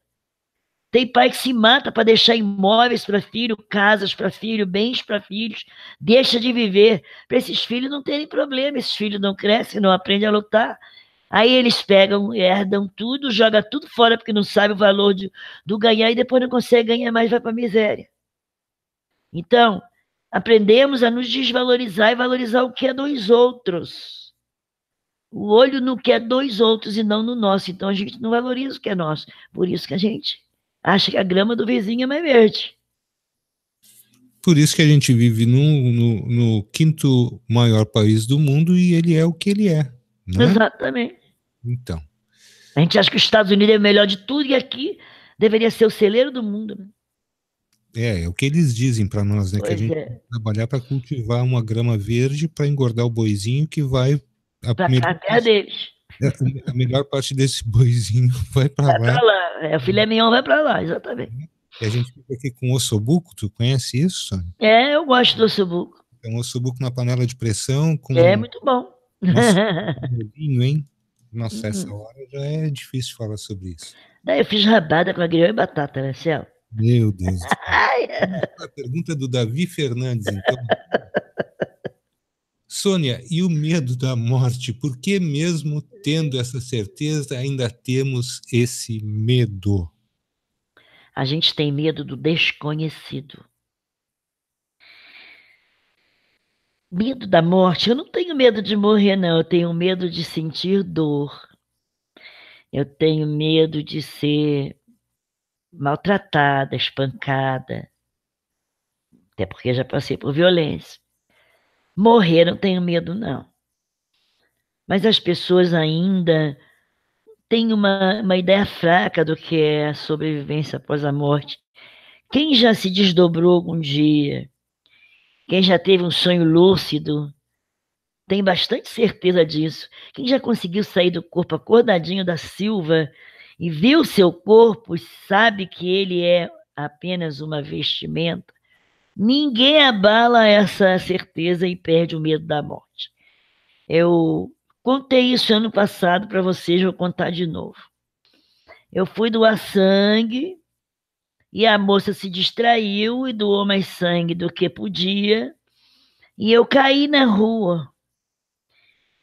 Tem pai que se mata para deixar imóveis para filho, casas para filho, bens para filhos, deixa de viver, para esses filhos não terem problema, esses filhos não crescem, não aprendem a lutar. Aí eles pegam, herdam tudo, jogam tudo fora porque não sabe o valor do ganhar e depois não consegue ganhar mais, vai para a miséria. Então, aprendemos a nos desvalorizar e valorizar o que é dos outros. O olho no que é dos outros e não no nosso. Então a gente não valoriza o que é nosso. Por isso que a gente acha que a grama do vizinho é mais verde. Por isso que a gente vive no quinto maior país do mundo e ele é o que ele é. Né? Exatamente. Então. A gente acha que os Estados Unidos é o melhor de tudo e aqui deveria ser o celeiro do mundo. Né? É o que eles dizem para nós, né? Pois que a gente tem que trabalhar para cultivar uma grama verde para engordar o boizinho que vai... Para deles. A melhor parte desse boizinho vai para lá. Pra lá. O filé mignon vai para lá, exatamente. E a gente fica aqui com ossobuco, tu conhece isso? Eu gosto do ossobuco. É um ossobuco na panela de pressão. Com muito bom. Nossa, hein? Nossa, essa hora já é difícil falar sobre isso. Daí eu fiz rabada com agrião e batata, né, Céu? Meu Deus do céu. A pergunta do Davi Fernandes, então. Sônia, e o medo da morte? Por que mesmo tendo essa certeza ainda temos esse medo? A gente tem medo do desconhecido. Medo da morte? Eu não tenho medo de morrer, não. Eu tenho medo de sentir dor. Eu tenho medo de ser maltratada, espancada. Até porque já passei por violência. Morrer não tenho medo, não. Mas as pessoas ainda têm uma ideia fraca do que é a sobrevivência após a morte. Quem já se desdobrou algum dia, quem já teve um sonho lúcido, tem bastante certeza disso. Quem já conseguiu sair do corpo acordadinho da Silva e viu seu corpo e sabe que ele é apenas uma vestimenta, ninguém abala essa certeza e perde o medo da morte. Eu contei isso ano passado para vocês, vou contar de novo. Eu fui doar sangue e a moça se distraiu e doou mais sangue do que podia e eu caí na rua.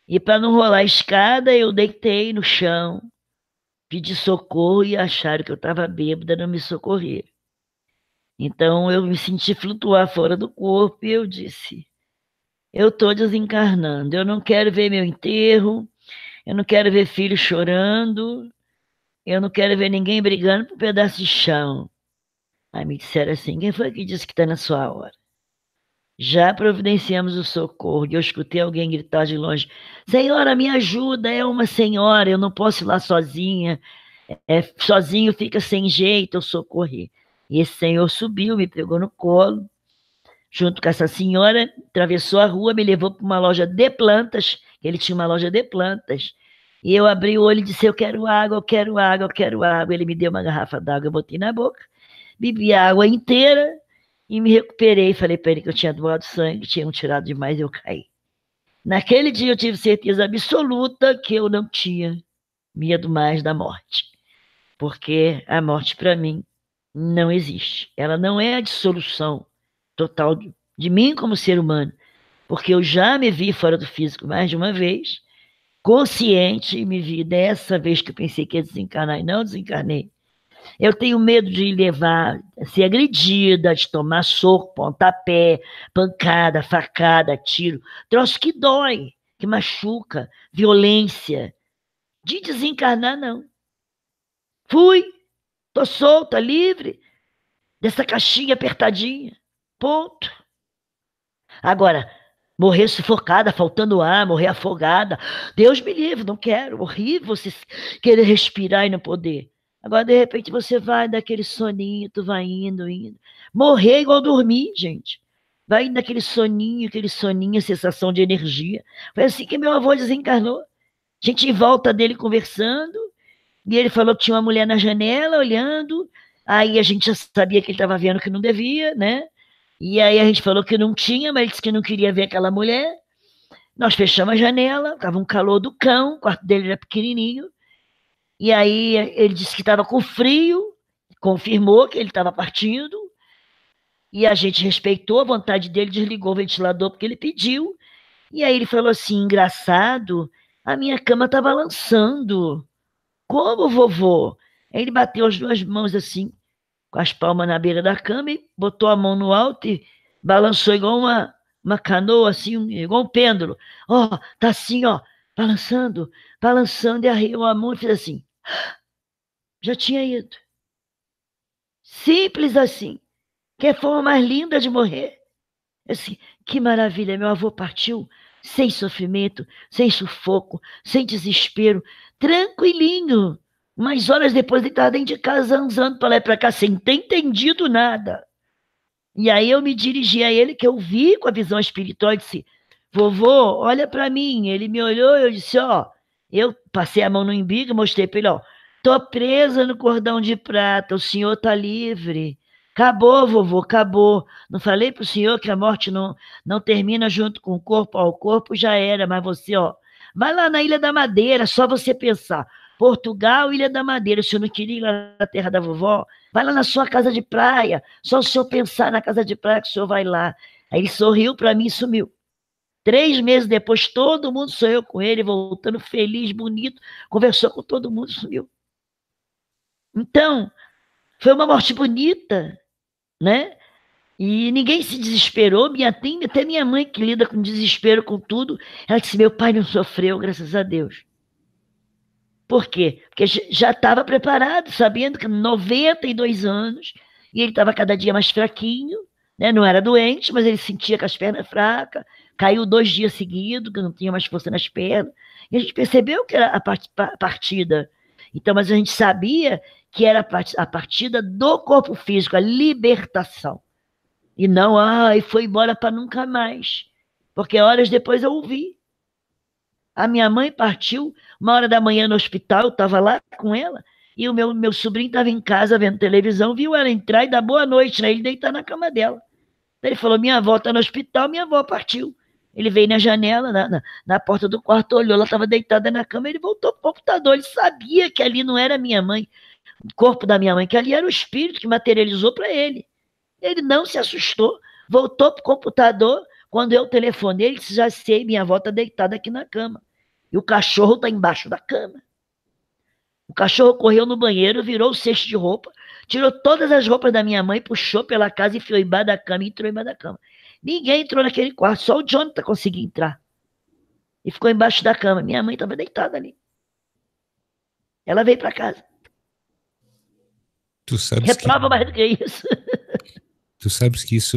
E para não rolar a escada, eu deitei no chão, pedi socorro e acharam que eu estava bêbada, não me socorreram. Então eu me senti flutuar fora do corpo e eu disse, eu estou desencarnando, eu não quero ver meu enterro, eu não quero ver filho chorando, eu não quero ver ninguém brigando por um pedaço de chão. Aí me disseram assim, quem foi que disse que está na sua hora? Já providenciamos o socorro. E eu escutei alguém gritar de longe, senhora, me ajuda, é uma senhora, eu não posso ir lá sozinha, sozinho fica sem jeito, eu socorri. E esse senhor subiu, me pegou no colo, junto com essa senhora, atravessou a rua, me levou para uma loja de plantas, ele tinha uma loja de plantas, e eu abri o olho e disse, eu quero água, eu quero água, eu quero água. Ele me deu uma garrafa d'água, eu botei na boca, bebi a água inteira, e me recuperei, falei para ele que eu tinha doado sangue, tinham tirado demais, eu caí. Naquele dia eu tive certeza absoluta que eu não tinha medo mais da morte, porque a morte para mim não existe. Ela não é a dissolução total de mim como ser humano, porque eu já me vi fora do físico mais de uma vez, consciente, e me vi dessa vez que eu pensei que ia desencarnar e não desencarnei. Eu tenho medo de levar, ser agredida, de tomar soco, pontapé, pancada, facada, tiro. Troço que dói, que machuca, violência. De desencarnar, não. Fui, tô solta, livre, dessa caixinha apertadinha. Ponto. Agora, morrer sufocada, faltando ar, morrer afogada. Deus me livre, não quero. Horrível você querer respirar e não poder. Agora, de repente, você vai daquele soninho, tu vai indo, indo. Morrer é igual dormir, gente. Vai indo daquele soninho, sensação de energia. Foi assim que meu avô desencarnou. A gente em volta dele conversando, e ele falou que tinha uma mulher na janela olhando, aí a gente já sabia que ele estava vendo que não devia, né? E aí a gente falou que não tinha, mas ele disse que não queria ver aquela mulher. Nós fechamos a janela, estava um calor do cão, o quarto dele era pequenininho, e aí ele disse que estava com frio, confirmou que ele estava partindo, e a gente respeitou a vontade dele, desligou o ventilador porque ele pediu, e aí ele falou assim, engraçado, a minha cama está balançando. Como, vovô? Aí ele bateu as duas mãos assim, com as palmas na beira da cama e botou a mão no alto e balançou igual uma canoa, assim, igual um pêndulo. Ó, tá assim, ó, balançando, balançando, e arriou a mão e fez assim. Já tinha ido. Simples assim. Que é a forma mais linda de morrer. Assim, que maravilha, meu avô partiu sem sofrimento, sem sufoco, sem desespero, tranquilinho. Umas horas depois ele estava dentro de casa, andando para lá e para cá, sem ter entendido nada. E aí eu me dirigi a ele, que eu vi com a visão espiritual, e disse, vovô, olha para mim. Ele me olhou e eu disse, ó, eu passei a mão no umbigo e mostrei para ele, ó, tô presa no cordão de prata, o senhor tá livre. Acabou, vovô, acabou. Não falei para o senhor que a morte não termina junto com o corpo? Ó, o corpo já era, mas você, ó, vai lá na Ilha da Madeira, só você pensar. Portugal, Ilha da Madeira, o senhor não queria ir lá na terra da vovó? Vai lá na sua casa de praia, só o senhor pensar na casa de praia que o senhor vai lá. Aí ele sorriu para mim e sumiu. 3 meses depois, todo mundo sonhou com ele, voltando feliz, bonito, conversou com todo mundo e sumiu. Então, foi uma morte bonita, né? E ninguém se desesperou, até minha mãe que lida com desespero, com tudo, ela disse, meu pai não sofreu, graças a Deus. Por quê? Porque já estava preparado, sabendo que 92 anos, e ele estava cada dia mais fraquinho, né? Não era doente, mas ele sentia com as pernas fracas, caiu 2 dias seguidos, que não tinha mais força nas pernas, e a gente percebeu que era a partida. Então, mas a gente sabia que era a partida do corpo físico, a libertação. E não, e foi embora para nunca mais. Porque horas depois eu ouvi. A minha mãe partiu 1h da manhã no hospital, eu estava lá com ela, e o meu sobrinho estava em casa vendo televisão, viu ela entrar e dar boa noite, né? Ele deitar na cama dela. Ele falou, minha avó está no hospital, minha avó partiu. Ele veio na janela, na porta do quarto, olhou, ela estava deitada na cama, ele voltou para o computador, ele sabia que ali não era minha mãe, o corpo da minha mãe, que ali era o espírito que materializou para ele. Ele não se assustou, voltou para o computador. Quando eu telefonei, ele disse, já sei, minha avó está deitada aqui na cama. E o cachorro está embaixo da cama. O cachorro correu no banheiro, virou o cesto de roupa, tirou todas as roupas da minha mãe, puxou pela casa, enfiou embaixo da cama e entrou embaixo da cama. Ninguém entrou naquele quarto, só o Jonathan conseguiu entrar. E ficou embaixo da cama. Minha mãe estava deitada ali. Ela veio para casa. Tu sabes Reprova mais do que isso. Tu sabes que isso,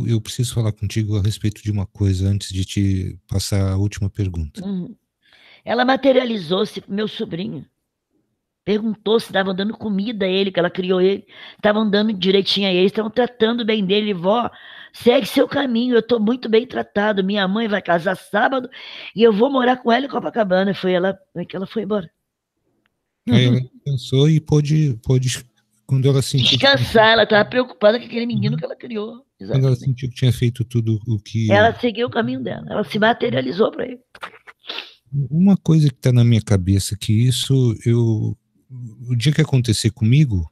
eu preciso falar contigo a respeito de uma coisa antes de te passar a última pergunta. Ela materializou-se pro meu sobrinho. Perguntou se estavam dando comida a ele, que ela criou ele. Estavam dando direitinho a ele, estavam tratando bem dele. Vó, segue seu caminho, eu estou muito bem tratado. Minha mãe vai casar sábado e eu vou morar com ela em Copacabana. Foi ela que ela foi embora. Aí ela pensou e pôde quando ela sentiu... Descansar, ela estava preocupada com aquele menino que ela criou. Exatamente. Quando ela sentiu que tinha feito tudo o que... Ela seguiu o caminho dela, ela se materializou para ele. Uma coisa que está na minha cabeça, que isso, o dia que acontecer comigo,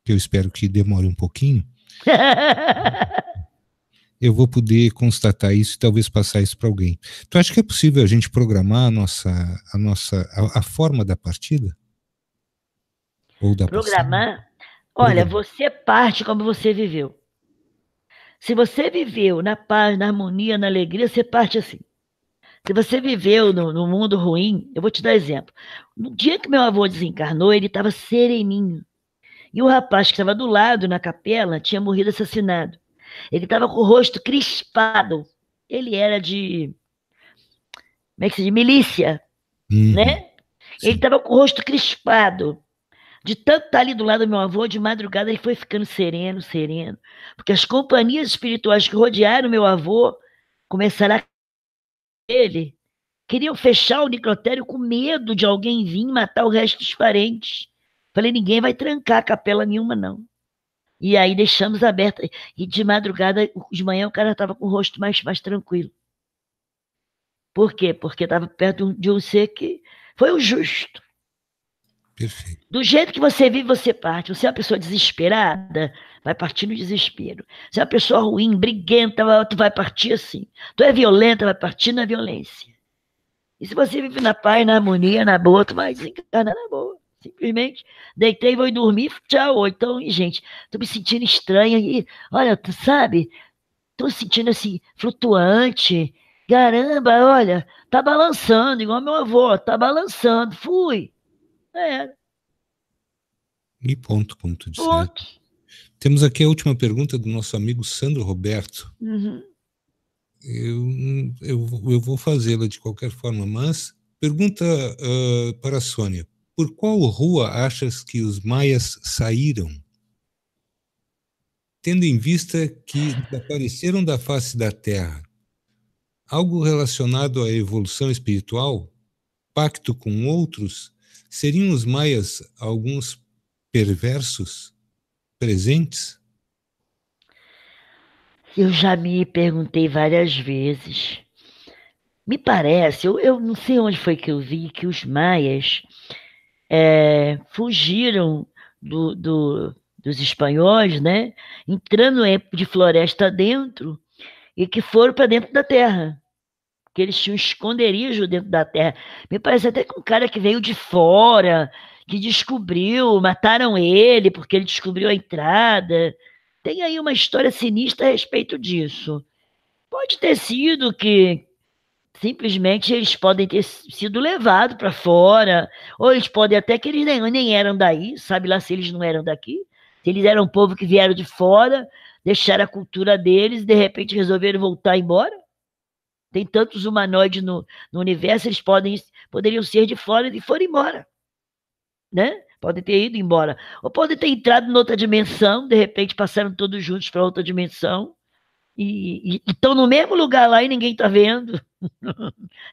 que eu espero que demore um pouquinho, eu vou poder constatar isso e talvez passar isso para alguém. Tu acha que é possível a gente programar a forma da partida? Ou da Programar? Olha, você parte como você viveu. Se você viveu na paz, na harmonia, na alegria, você parte assim. Se você viveu no mundo ruim, eu vou te dar exemplo. No dia que meu avô desencarnou, ele estava sereninho. E o rapaz que estava do lado, na capela, tinha morrido assassinado. Ele estava com o rosto crispado. Ele era de... Como é que se diz? Milícia, né? Ele estava com o rosto crispado. De tanto estar ali do lado do meu avô, de madrugada ele foi ficando sereno, sereno. Porque as companhias espirituais que rodearam meu avô começaram a ele. Queriam fechar o necrotério com medo de alguém vir matar o resto dos parentes. Falei, ninguém vai trancar a capela nenhuma, não. E aí deixamos aberta. E de madrugada, de manhã, o cara estava com o rosto mais tranquilo. Por quê? Porque estava perto de um ser que foi o justo. Perfeito. Do jeito que você vive, você parte. Você é uma pessoa desesperada, vai partir no desespero. Você é uma pessoa ruim, briguenta, tu vai partir assim. Tu é violenta, vai partir na violência. E se você vive na paz, na harmonia, na boa, tu vai desencarnar na boa. Simplesmente deitei, vou dormir, tchau. Ou então, gente, tô me sentindo estranha e, olha, tu sabe, tô me sentindo assim, flutuante. Caramba, olha, tá balançando, igual meu avô, tá balançando. Fui. E ponto de certo. Temos aqui a última pergunta do nosso amigo Sandro Roberto. Uhum. Eu vou fazê-la de qualquer forma, mas pergunta para a Sônia. Por qual rua achas que os maias saíram? Tendo em vista que desapareceram da face da Terra, algo relacionado à evolução espiritual, pacto com outros, seriam os maias alguns perversos presentes? Eu já me perguntei várias vezes. Me parece, eu não sei onde foi que eu vi, que os maias fugiram dos espanhóis, né? Entrando de floresta dentro e que foram para dentro da terra. Que eles tinham esconderijo dentro da terra. Me parece até que um cara que veio de fora, que descobriu, mataram ele porque ele descobriu a entrada. Tem aí uma história sinistra a respeito disso. Pode ter sido que simplesmente eles podem ter sido levados para fora, ou eles podem até que eles nem eram daí, sabe lá se eles não eram daqui, se eles eram um povo que vieram de fora, deixaram a cultura deles e de repente resolveram voltar embora. Tem tantos humanoides no universo, eles poderiam ser de fora e foram embora, né? Podem ter ido embora. Ou podem ter entrado em outra dimensão, de repente passaram todos juntos para outra dimensão, e estão no mesmo lugar lá e ninguém está vendo.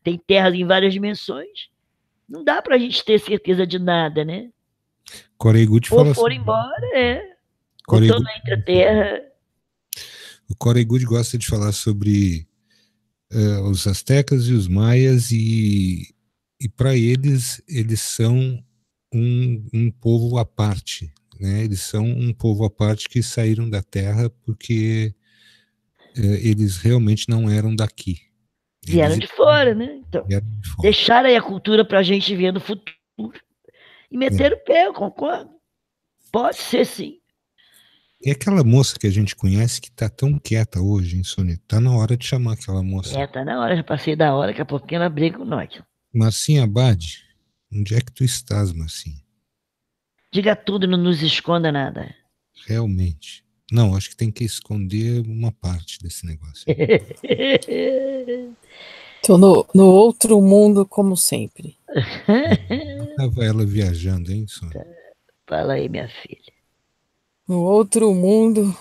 Tem terras em várias dimensões. Não dá para a gente ter certeza de nada, né? Coreigude Ou fala foram assim, embora, ou estão entre a terra. O Coreigude gosta de falar sobre os astecas e os maias e para eles são um povo à parte, né? Eles são um povo à parte que saíram da terra porque eles realmente não eram daqui. Vieram de fora, né? Então, deixaram aí a cultura para a gente ver no futuro e meteram o pé, eu concordo. Pode ser sim. E aquela moça que a gente conhece que tá tão quieta hoje, hein, Sônia? Tá na hora de chamar aquela moça. Tá na hora, já passei da hora, daqui a pouquinho ela briga com nós. Marcinha Abade, onde é que tu estás, Marcinha? Diga tudo, não nos esconda nada. Realmente. Não, acho que tem que esconder uma parte desse negócio. Tô no outro mundo, como sempre. Estava ela viajando, hein, Sônia? Fala aí, minha filha. No outro mundo,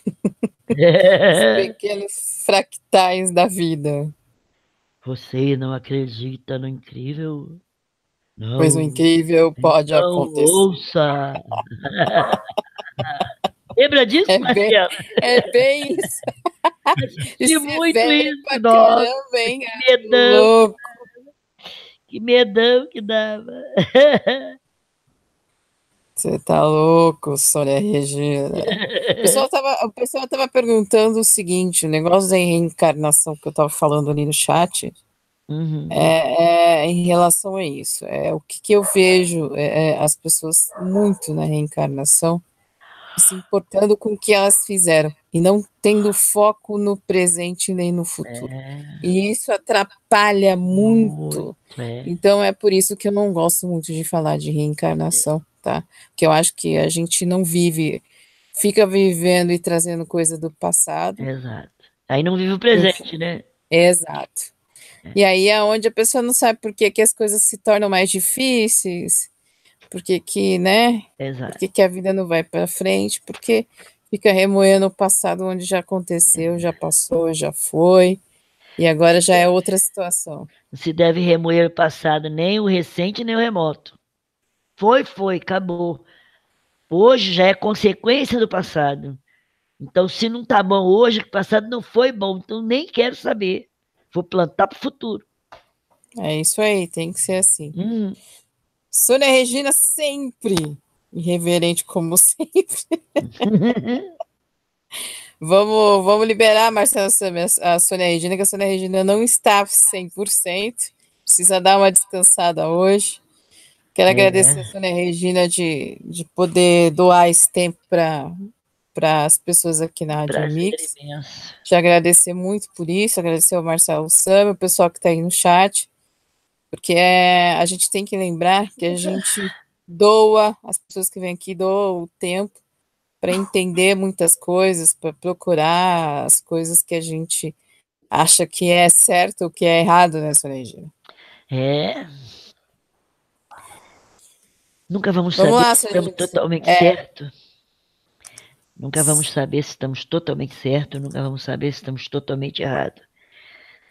os pequenos fractais da vida. Você não acredita no incrível? Não. Pois o incrível pode acontecer. Ouça! Lembra disso, Marcelo? É bem isso. Assisti muito isso, pra nossa. Caramba, hein? Que medão. Louco. Que medão que dava. Você tá louco, Sônia Regina. O pessoal tava perguntando o seguinte, o negócio da reencarnação que eu tava falando ali no chat. em relação a isso. O que eu vejo as pessoas muito na reencarnação se importando com o que elas fizeram e não tendo foco no presente nem no futuro. E isso atrapalha muito. Então é por isso que eu não gosto muito de falar de reencarnação, tá? Porque eu acho que a gente não fica vivendo e trazendo coisa do passado. Exato. Aí não vive o presente, né? Exato. E aí é onde a pessoa não sabe por que as coisas se tornam mais difíceis, né? Exato. Por que a vida não vai para frente, porque fica remoendo o passado onde já aconteceu, já passou, já foi, e agora já é outra situação. Não se deve remoer o passado, nem o recente, nem o remoto. Foi, acabou. Hoje já é consequência do passado. Então, se não tá bom hoje, o passado não foi bom, então nem quero saber. Vou plantar para o futuro. É isso aí, tem que ser assim. Sônia Regina sempre irreverente, como sempre. Vamos liberar, Marcelo, a Sônia Regina, que a Sônia Regina não está 100%. Precisa dar uma descansada hoje. Quero agradecer a Sônia Regina de poder doar esse tempo para as pessoas aqui na Rádio Mix. Te agradecer muito por isso, agradecer ao Marcelo Sam, o pessoal que está aí no chat, porque a gente tem que lembrar que a gente doa, as pessoas que vêm aqui doam o tempo para entender muitas coisas, para procurar as coisas que a gente acha que é certo ou que é errado, né, Sônia Regina? Nunca vamos saber se estamos totalmente certo. Nunca vamos saber se estamos totalmente certo, nunca vamos saber se estamos totalmente errado.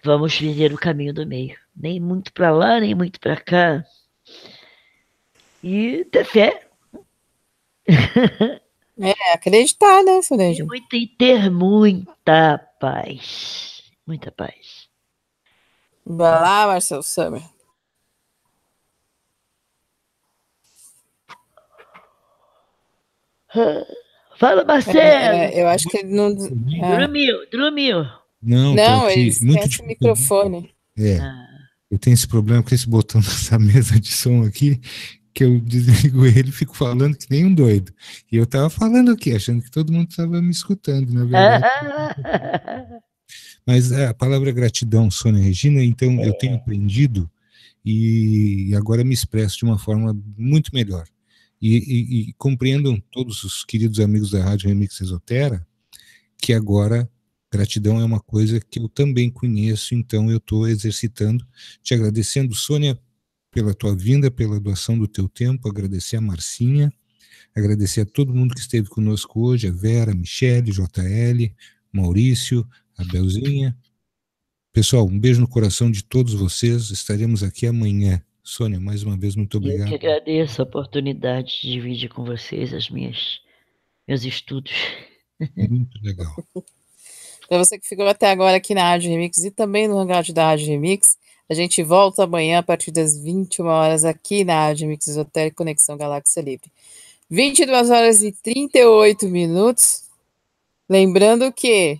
Vamos viver o caminho do meio. Nem muito para lá, nem muito para cá. E ter fé. Acreditar, né, Sônia Regina? E ter muita paz. Muita paz. Vai lá, Marcelo Summer. Fala, Marcelo. Eu acho que ele não... Dormiu. Não, ele esquece o microfone. Eu tenho esse problema com esse botão dessa mesa de som aqui, que eu desligo ele e fico falando que nem um doido. E eu estava falando aqui, achando que todo mundo estava me escutando, na verdade. Mas a palavra gratidão, Sônia Regina, então eu tenho aprendido e agora me expresso de uma forma muito melhor. E compreendam todos os queridos amigos da Rádio Remix Esotera que agora gratidão é uma coisa que eu também conheço, então eu estou exercitando, te agradecendo, Sônia, pela tua vinda, pela doação do teu tempo, agradecer a Marcinha, agradecer a todo mundo que esteve conosco hoje, a Vera, a Michele, JL, Maurício, a Belzinha. Pessoal, um beijo no coração de todos vocês, estaremos aqui amanhã. Sônia, mais uma vez, muito obrigado. Eu que agradeço a oportunidade de dividir com vocês meus estudos. Muito legal. Para você que ficou até agora aqui na Rádio Remix e também no Hangout da Rádio Remix, a gente volta amanhã a partir das 21 horas aqui na Rádio Remix Esotérica Conexão Galáxia Livre. 22 horas e 38 minutos. Lembrando que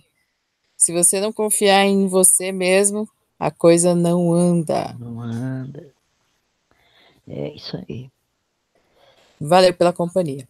se você não confiar em você mesmo, a coisa não anda. Não anda. É isso aí. Valeu pela companhia.